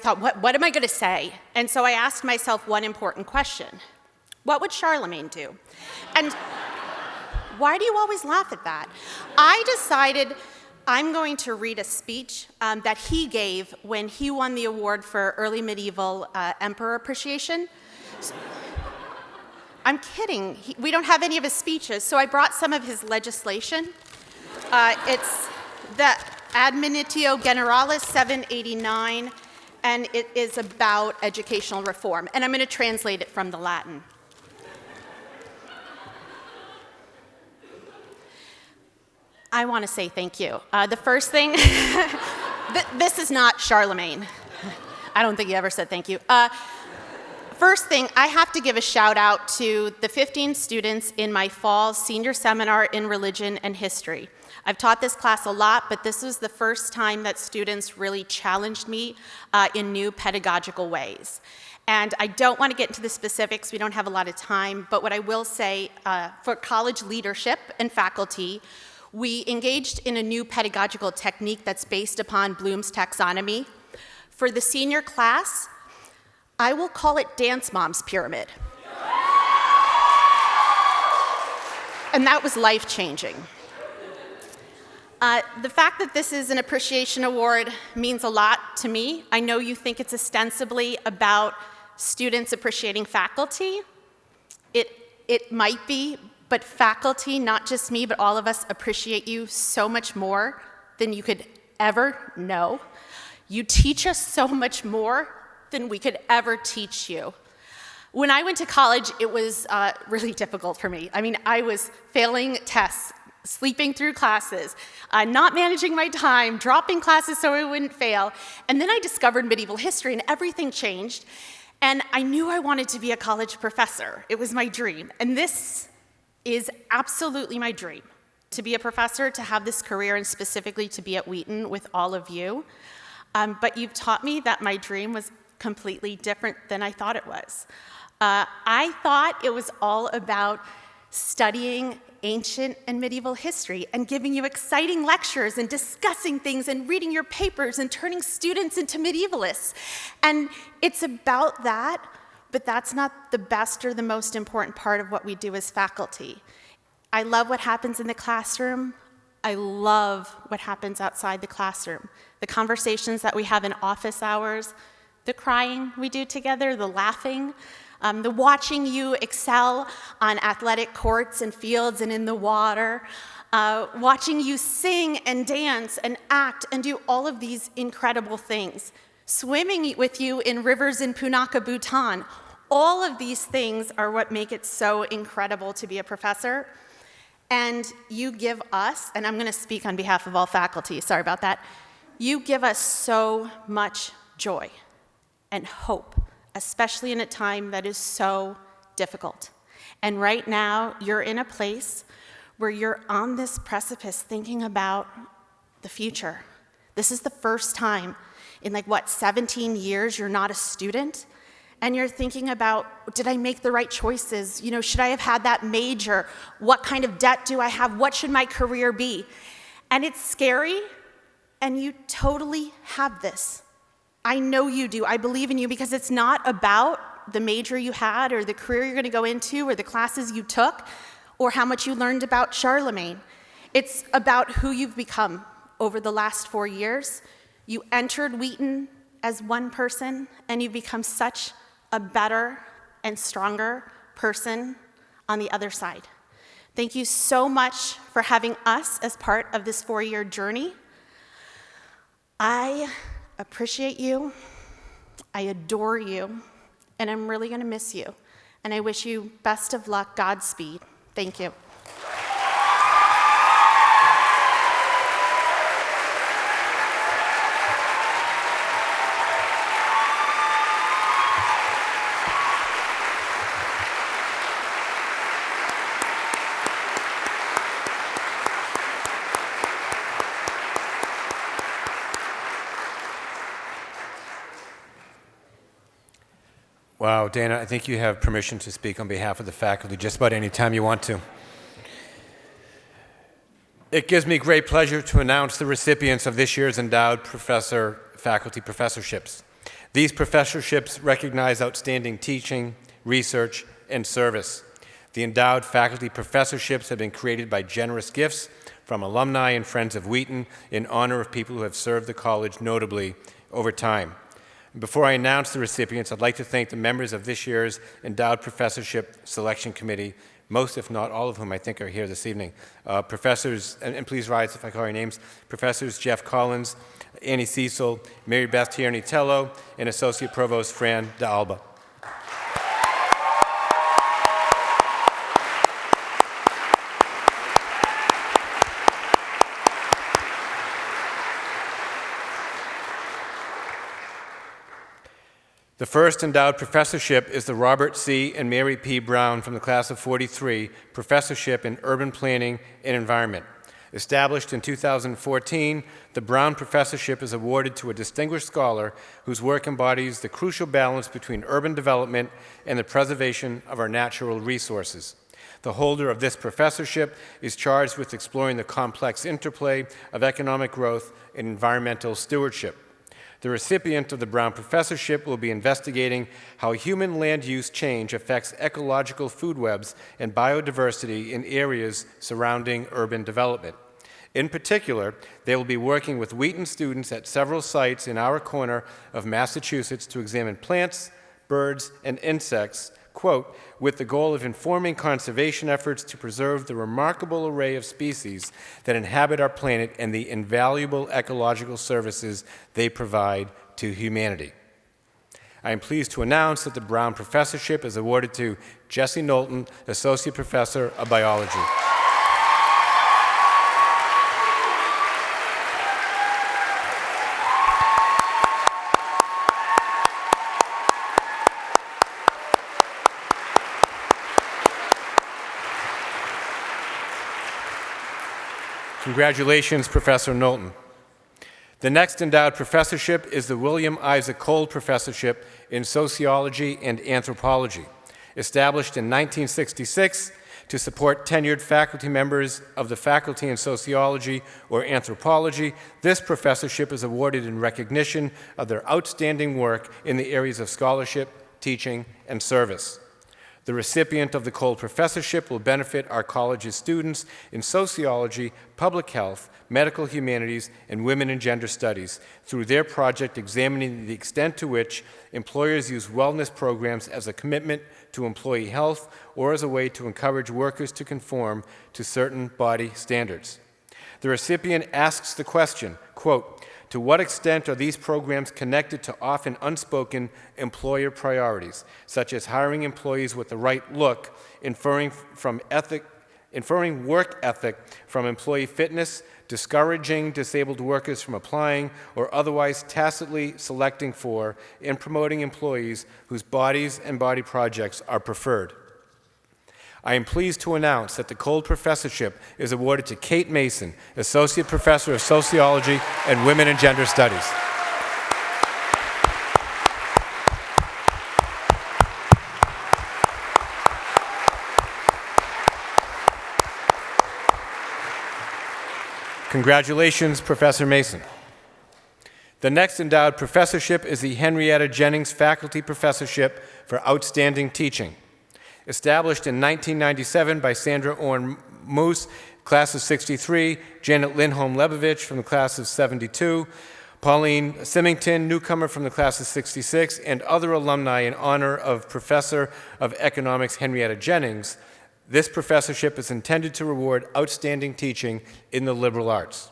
thought, what am I going to say? And so I asked myself one important question. What would Charlemagne do? And why do you always laugh at that? I decided I'm going to read a speech that he gave when he won the award for early medieval emperor appreciation. I'm kidding. We don't have any of his speeches, so I brought some of his legislation. It's the Admonitio Generalis 789, and it is about educational reform. And I'm going to translate it from the Latin. I want to say thank you. The first thing, this is not Charlemagne. I don't think he ever said thank you. First thing, I have to give a shout out to the 15 students in my fall senior seminar in religion and history. I've taught this class a lot, but this was the first time that students really challenged me in new pedagogical ways. And I don't want to get into the specifics, we don't have a lot of time, but what I will say, for college leadership and faculty, we engaged in a new pedagogical technique that's based upon Bloom's taxonomy. For the senior class, I will call it Dance Mom's Pyramid. And that was life-changing. The fact that this is an appreciation award means a lot to me. I know you think it's ostensibly about students appreciating faculty. It might be, but faculty, not just me, but all of us appreciate you so much more than you could ever know. You teach us so much more than we could ever teach you. When I went to college, it was really difficult for me. I mean, I was failing tests, sleeping through classes, not managing my time, dropping classes so I wouldn't fail. And then I discovered medieval history and everything changed. And I knew I wanted to be a college professor. It was my dream. And this is absolutely my dream, to be a professor, to have this career, and specifically to be at Wheaton with all of you. But you've taught me that my dream was completely different than I thought it was. I thought it was all about studying ancient and medieval history and giving you exciting lectures and discussing things and reading your papers and turning students into medievalists. And it's about that, but that's not the best or the most important part of what we do as faculty. I love what happens in the classroom. I love what happens outside the classroom. The conversations that we have in office hours, the crying we do together, the laughing, the watching you excel on athletic courts and fields and in the water, watching you sing and dance and act and do all of these incredible things, swimming with you in rivers in Punakha, Bhutan. All of these things are what make it so incredible to be a professor. And you give us, and I'm going to speak on behalf of all faculty, sorry about that, you give us so much joy and hope, especially in a time that is so difficult. And right now, you're in a place where you're on this precipice thinking about the future. This is the first time in 17 years you're not a student, and you're thinking about, did I make the right choices? Should I have had that major? What kind of debt do I have? What should my career be? And it's scary, and you totally have this. I know you do. I believe in you, because it's not about the major you had or the career you're going to go into or the classes you took or how much you learned about Charlemagne. It's about who you've become over the last 4 years. You entered Wheaton as one person, and you've become such a better and stronger person on the other side. Thank you so much for having us as part of this 4-year journey. I appreciate you, I adore you, and I'm really going to miss you. And I wish you best of luck, Godspeed. Thank you. Wow, Dana, I think you have permission to speak on behalf of the faculty just about any time you want to. It gives me great pleasure to announce the recipients of this year's Endowed Faculty Professorships. These professorships recognize outstanding teaching, research, and service. The Endowed Faculty Professorships have been created by generous gifts from alumni and friends of Wheaton in honor of people who have served the college notably over time. Before I announce the recipients, I'd like to thank the members of this year's Endowed Professorship Selection Committee, most if not all of whom I think are here this evening. Professors, and please rise if I call your names, Professors Jeff Collins, Annie Cecil, Mary Beth Tierney-Tello, and Associate Provost Fran de Alba. The first endowed professorship is the Robert C. and Mary P. Brown from the class of '43 Professorship in Urban Planning and Environment. Established in 2014, the Brown Professorship is awarded to a distinguished scholar whose work embodies the crucial balance between urban development and the preservation of our natural resources. The holder of this professorship is charged with exploring the complex interplay of economic growth and environmental stewardship. The recipient of the Brown Professorship will be investigating how human land use change affects ecological food webs and biodiversity in areas surrounding urban development. In particular, they will be working with Wheaton students at several sites in our corner of Massachusetts to examine plants, birds, and insects, quote, with the goal of informing conservation efforts to preserve the remarkable array of species that inhabit our planet and the invaluable ecological services they provide to humanity. I am pleased to announce that the Brown Professorship is awarded to Jesse Knowlton, Associate Professor of Biology. Congratulations, Professor Knowlton. The next endowed professorship is the William Isaac Cole Professorship in Sociology and Anthropology. Established in 1966 to support tenured faculty members of the faculty in sociology or anthropology, this professorship is awarded in recognition of their outstanding work in the areas of scholarship, teaching, and service. The recipient of the Cole Professorship will benefit our college's students in sociology, public health, medical humanities, and women and gender studies through their project examining the extent to which employers use wellness programs as a commitment to employee health or as a way to encourage workers to conform to certain body standards. The recipient asks the question, quote, to what extent are these programs connected to often unspoken employer priorities, such as hiring employees with the right look, inferring work ethic from employee fitness, discouraging disabled workers from applying, or otherwise tacitly selecting for and promoting employees whose bodies and body projects are preferred? I am pleased to announce that the Cole Professorship is awarded to Kate Mason, Associate Professor of Sociology and Women and Gender Studies. Congratulations, Professor Mason. The next endowed professorship is the Henrietta Jennings Faculty Professorship for Outstanding Teaching. Established in 1997 by Sandra Orn Moose, class of 63, Janet Lindholm Lebovich from the class of 72, Pauline Symington, newcomer from the class of 66, and other alumni in honor of Professor of Economics Henrietta Jennings, this professorship is intended to reward outstanding teaching in the liberal arts.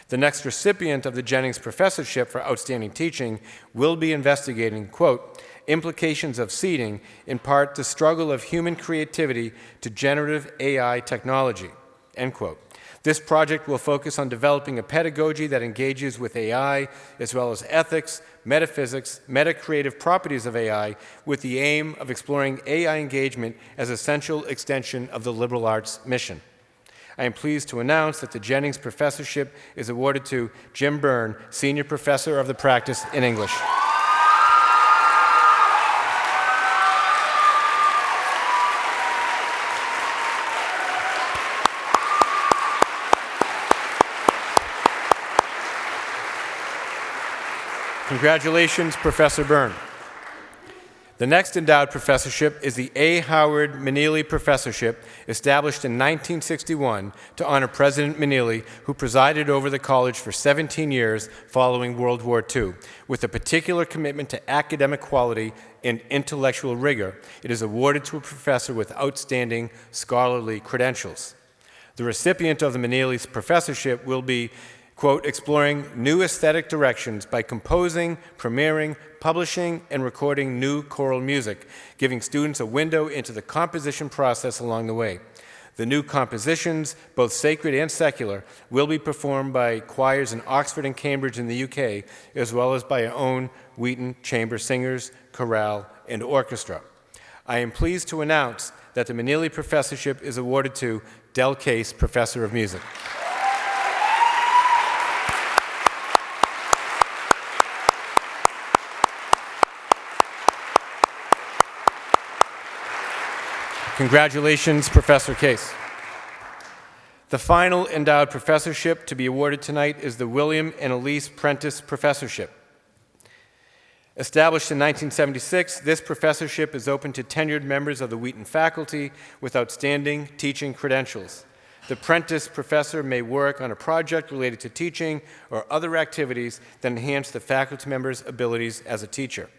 The next recipient of the Jennings Professorship for Outstanding Teaching will be investigating, quote, implications of seeding, in part the struggle of human creativity to generative AI technology, end quote. This project will focus on developing a pedagogy that engages with AI, as well as ethics, metaphysics, meta-creative properties of AI, with the aim of exploring AI engagement as an essential extension of the liberal arts mission. I am pleased to announce that the Jennings Professorship is awarded to Jim Byrne, Senior Professor of the Practice in English. Congratulations, Professor Byrne. The next endowed professorship is the A. Howard Meneely Professorship, established in 1961 to honor President Meneely, who presided over the college for 17 years following World War II. With a particular commitment to academic quality and intellectual rigor, it is awarded to a professor with outstanding scholarly credentials. The recipient of the Meneely's professorship will be, quote, exploring new aesthetic directions by composing, premiering, publishing, and recording new choral music, giving students a window into the composition process along the way. The new compositions, both sacred and secular, will be performed by choirs in Oxford and Cambridge in the UK, as well as by our own Wheaton Chamber Singers, Chorale, and Orchestra. I am pleased to announce that the Meneely Professorship is awarded to Del Case, Professor of Music. Congratulations, Professor Case. The final endowed professorship to be awarded tonight is the William and Elise Prentice Professorship. Established in 1976, this professorship is open to tenured members of the Wheaton faculty with outstanding teaching credentials. The Prentice Professor may work on a project related to teaching or other activities that enhance the faculty member's abilities as a teacher.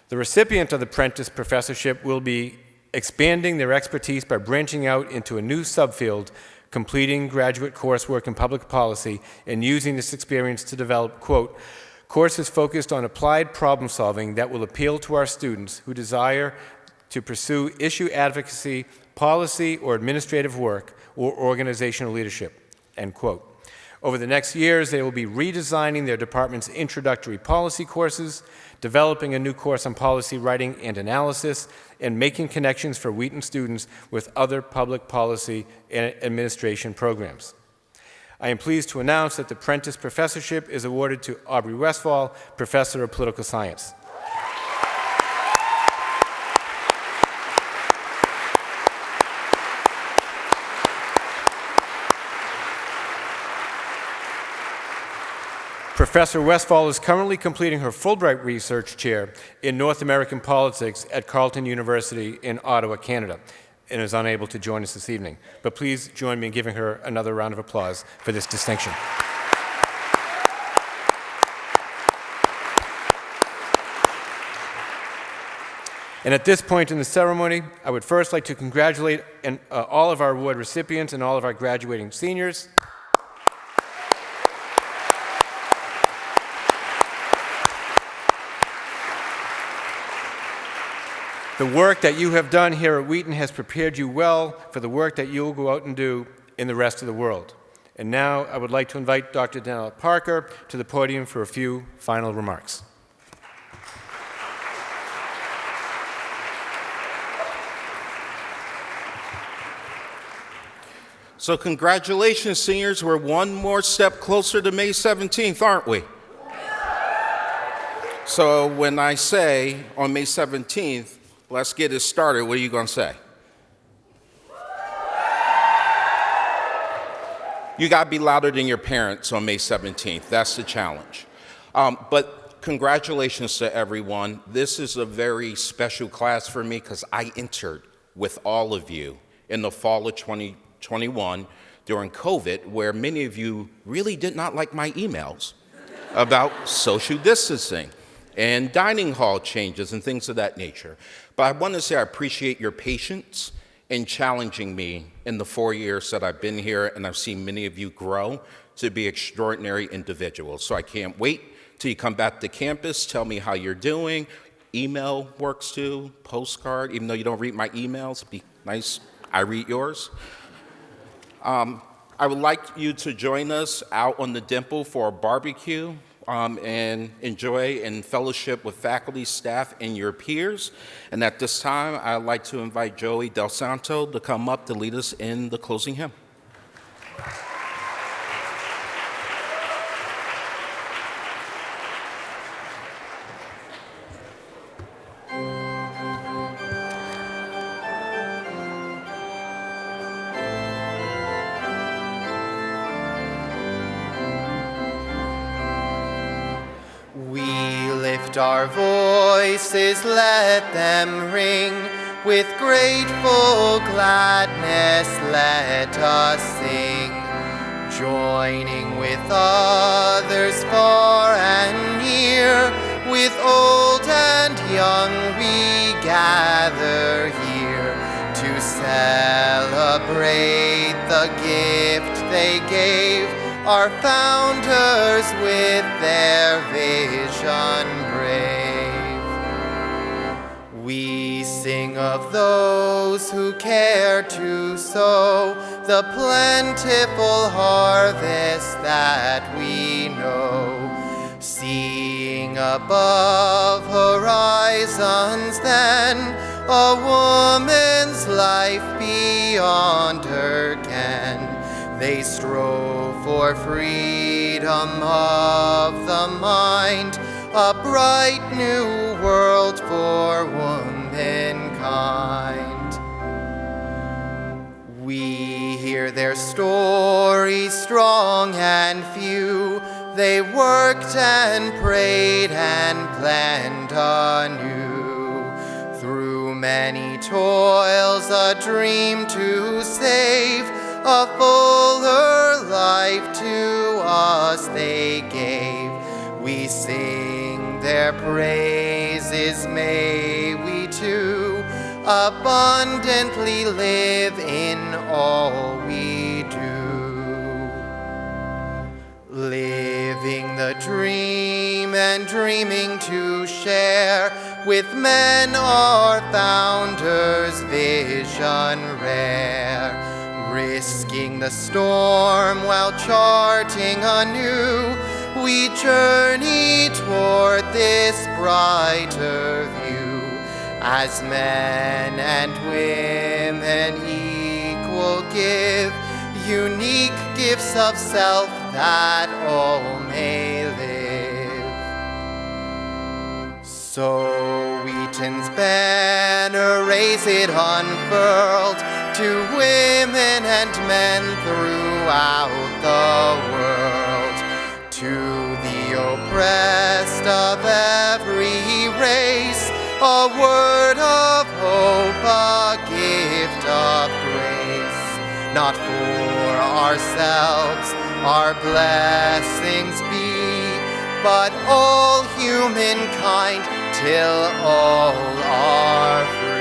The recipient of the Prentice Professorship will be expanding their expertise by branching out into a new subfield, completing graduate coursework in public policy, and using this experience to develop, quote, courses focused on applied problem solving that will appeal to our students who desire to pursue issue advocacy, policy, or administrative work, or organizational leadership, end quote. Over the next years, they will be redesigning their department's introductory policy courses, developing a new course on policy writing and analysis, and making connections for Wheaton students with other public policy and administration programs. I am pleased to announce that the Prentice Professorship is awarded to Aubrey Westphal, Professor of Political Science. Professor Westphal is currently completing her Fulbright Research Chair in North American Politics at Carleton University in Ottawa, Canada, and is unable to join us this evening. But please join me in giving her another round of applause for this distinction. And at this point in the ceremony, I would first like to congratulate all of our award recipients and all of our graduating seniors. The work that you have done here at Wheaton has prepared you well for the work that you will go out and do in the rest of the world. And now I would like to invite Dr. Darnell Parker to the podium for a few final remarks. So congratulations, seniors. We're one more step closer to May 17th, aren't we? So when I say on May 17th, let's get it started, what are you going to say? You got to be louder than your parents on May 17th. That's the challenge. But congratulations to everyone. This is a very special class for me because I entered with all of you in the fall of 2021 during COVID, where many of you really did not like my emails about social distancing and dining hall changes and things of that nature. But I want to say I appreciate your patience in challenging me in the 4 years that I've been here, and I've seen many of you grow to be extraordinary individuals. So I can't wait till you come back to campus, tell me how you're doing. Email works too, postcard, even though you don't read my emails, it'd be nice, I read yours. I would like you to join us out on the Dimple for a barbecue. And enjoy and fellowship with faculty, staff, and your peers. And at this time, I'd like to invite Joey Del Santo to come up to lead us in the closing hymn. Our voices let them ring, with grateful gladness let us sing, joining with others far and near, with old and young we gather here, to celebrate the gift they gave our founders with their vision brave. We sing of those who care to sow the plentiful harvest that we know, seeing above horizons then a woman's life beyond her ken. They strove for freedom of the mind, a bright new world for womankind. We hear their stories, strong and few. They worked and prayed and planned anew. Through many toils, a dream to save, a fuller life to us they gave. We sing their praises, may we too abundantly live in all we do. Living the dream and dreaming to share with men our founders' vision rare. Risking the storm while charting anew, we journey toward this brighter view. As men and women equal give unique gifts of self that all may live. So Wheaton's banner, raise it unfurled to women and men throughout the world, to the oppressed of every race, a word of hope, a gift of grace. Not for ourselves our blessings be, but all humankind till all are free.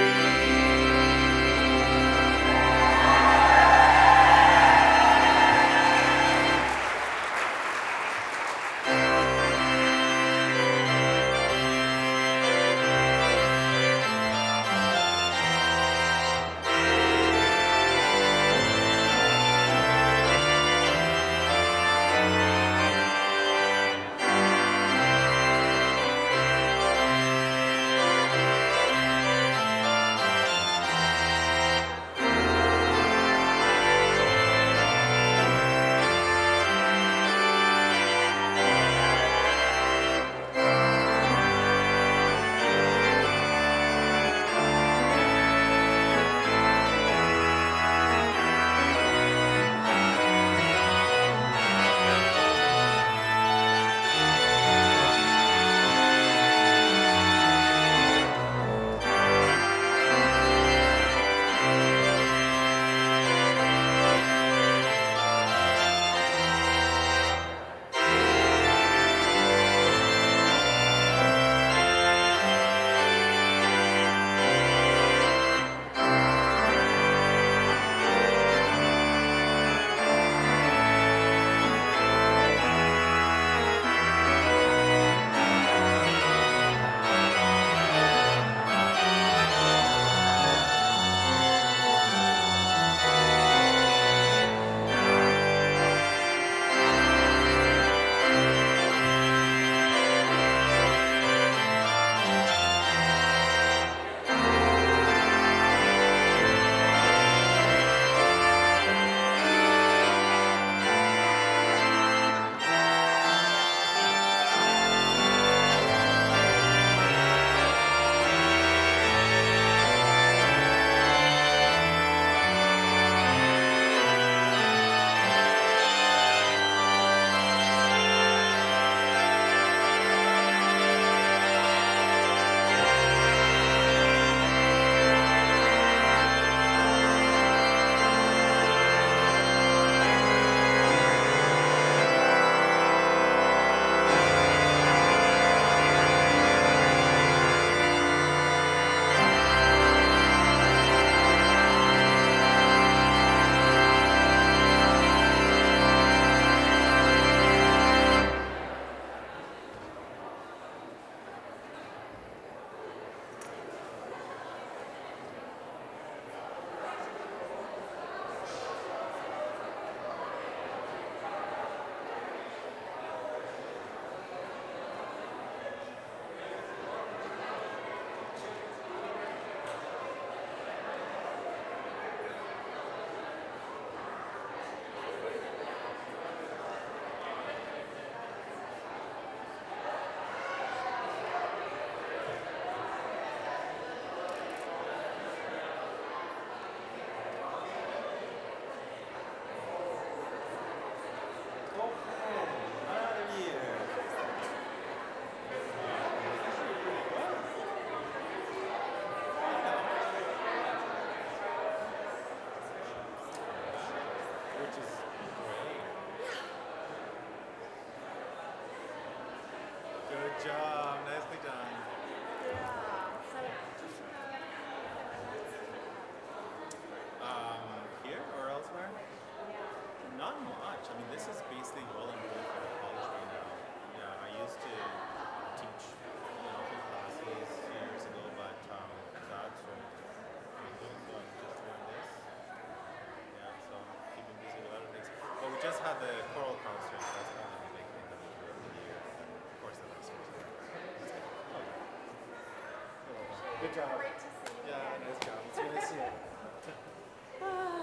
the choral concert, that's kind of the big thing that we do every year. And of course, the next year's Good job. Great to see you. Yeah, nice job. It's good to see you.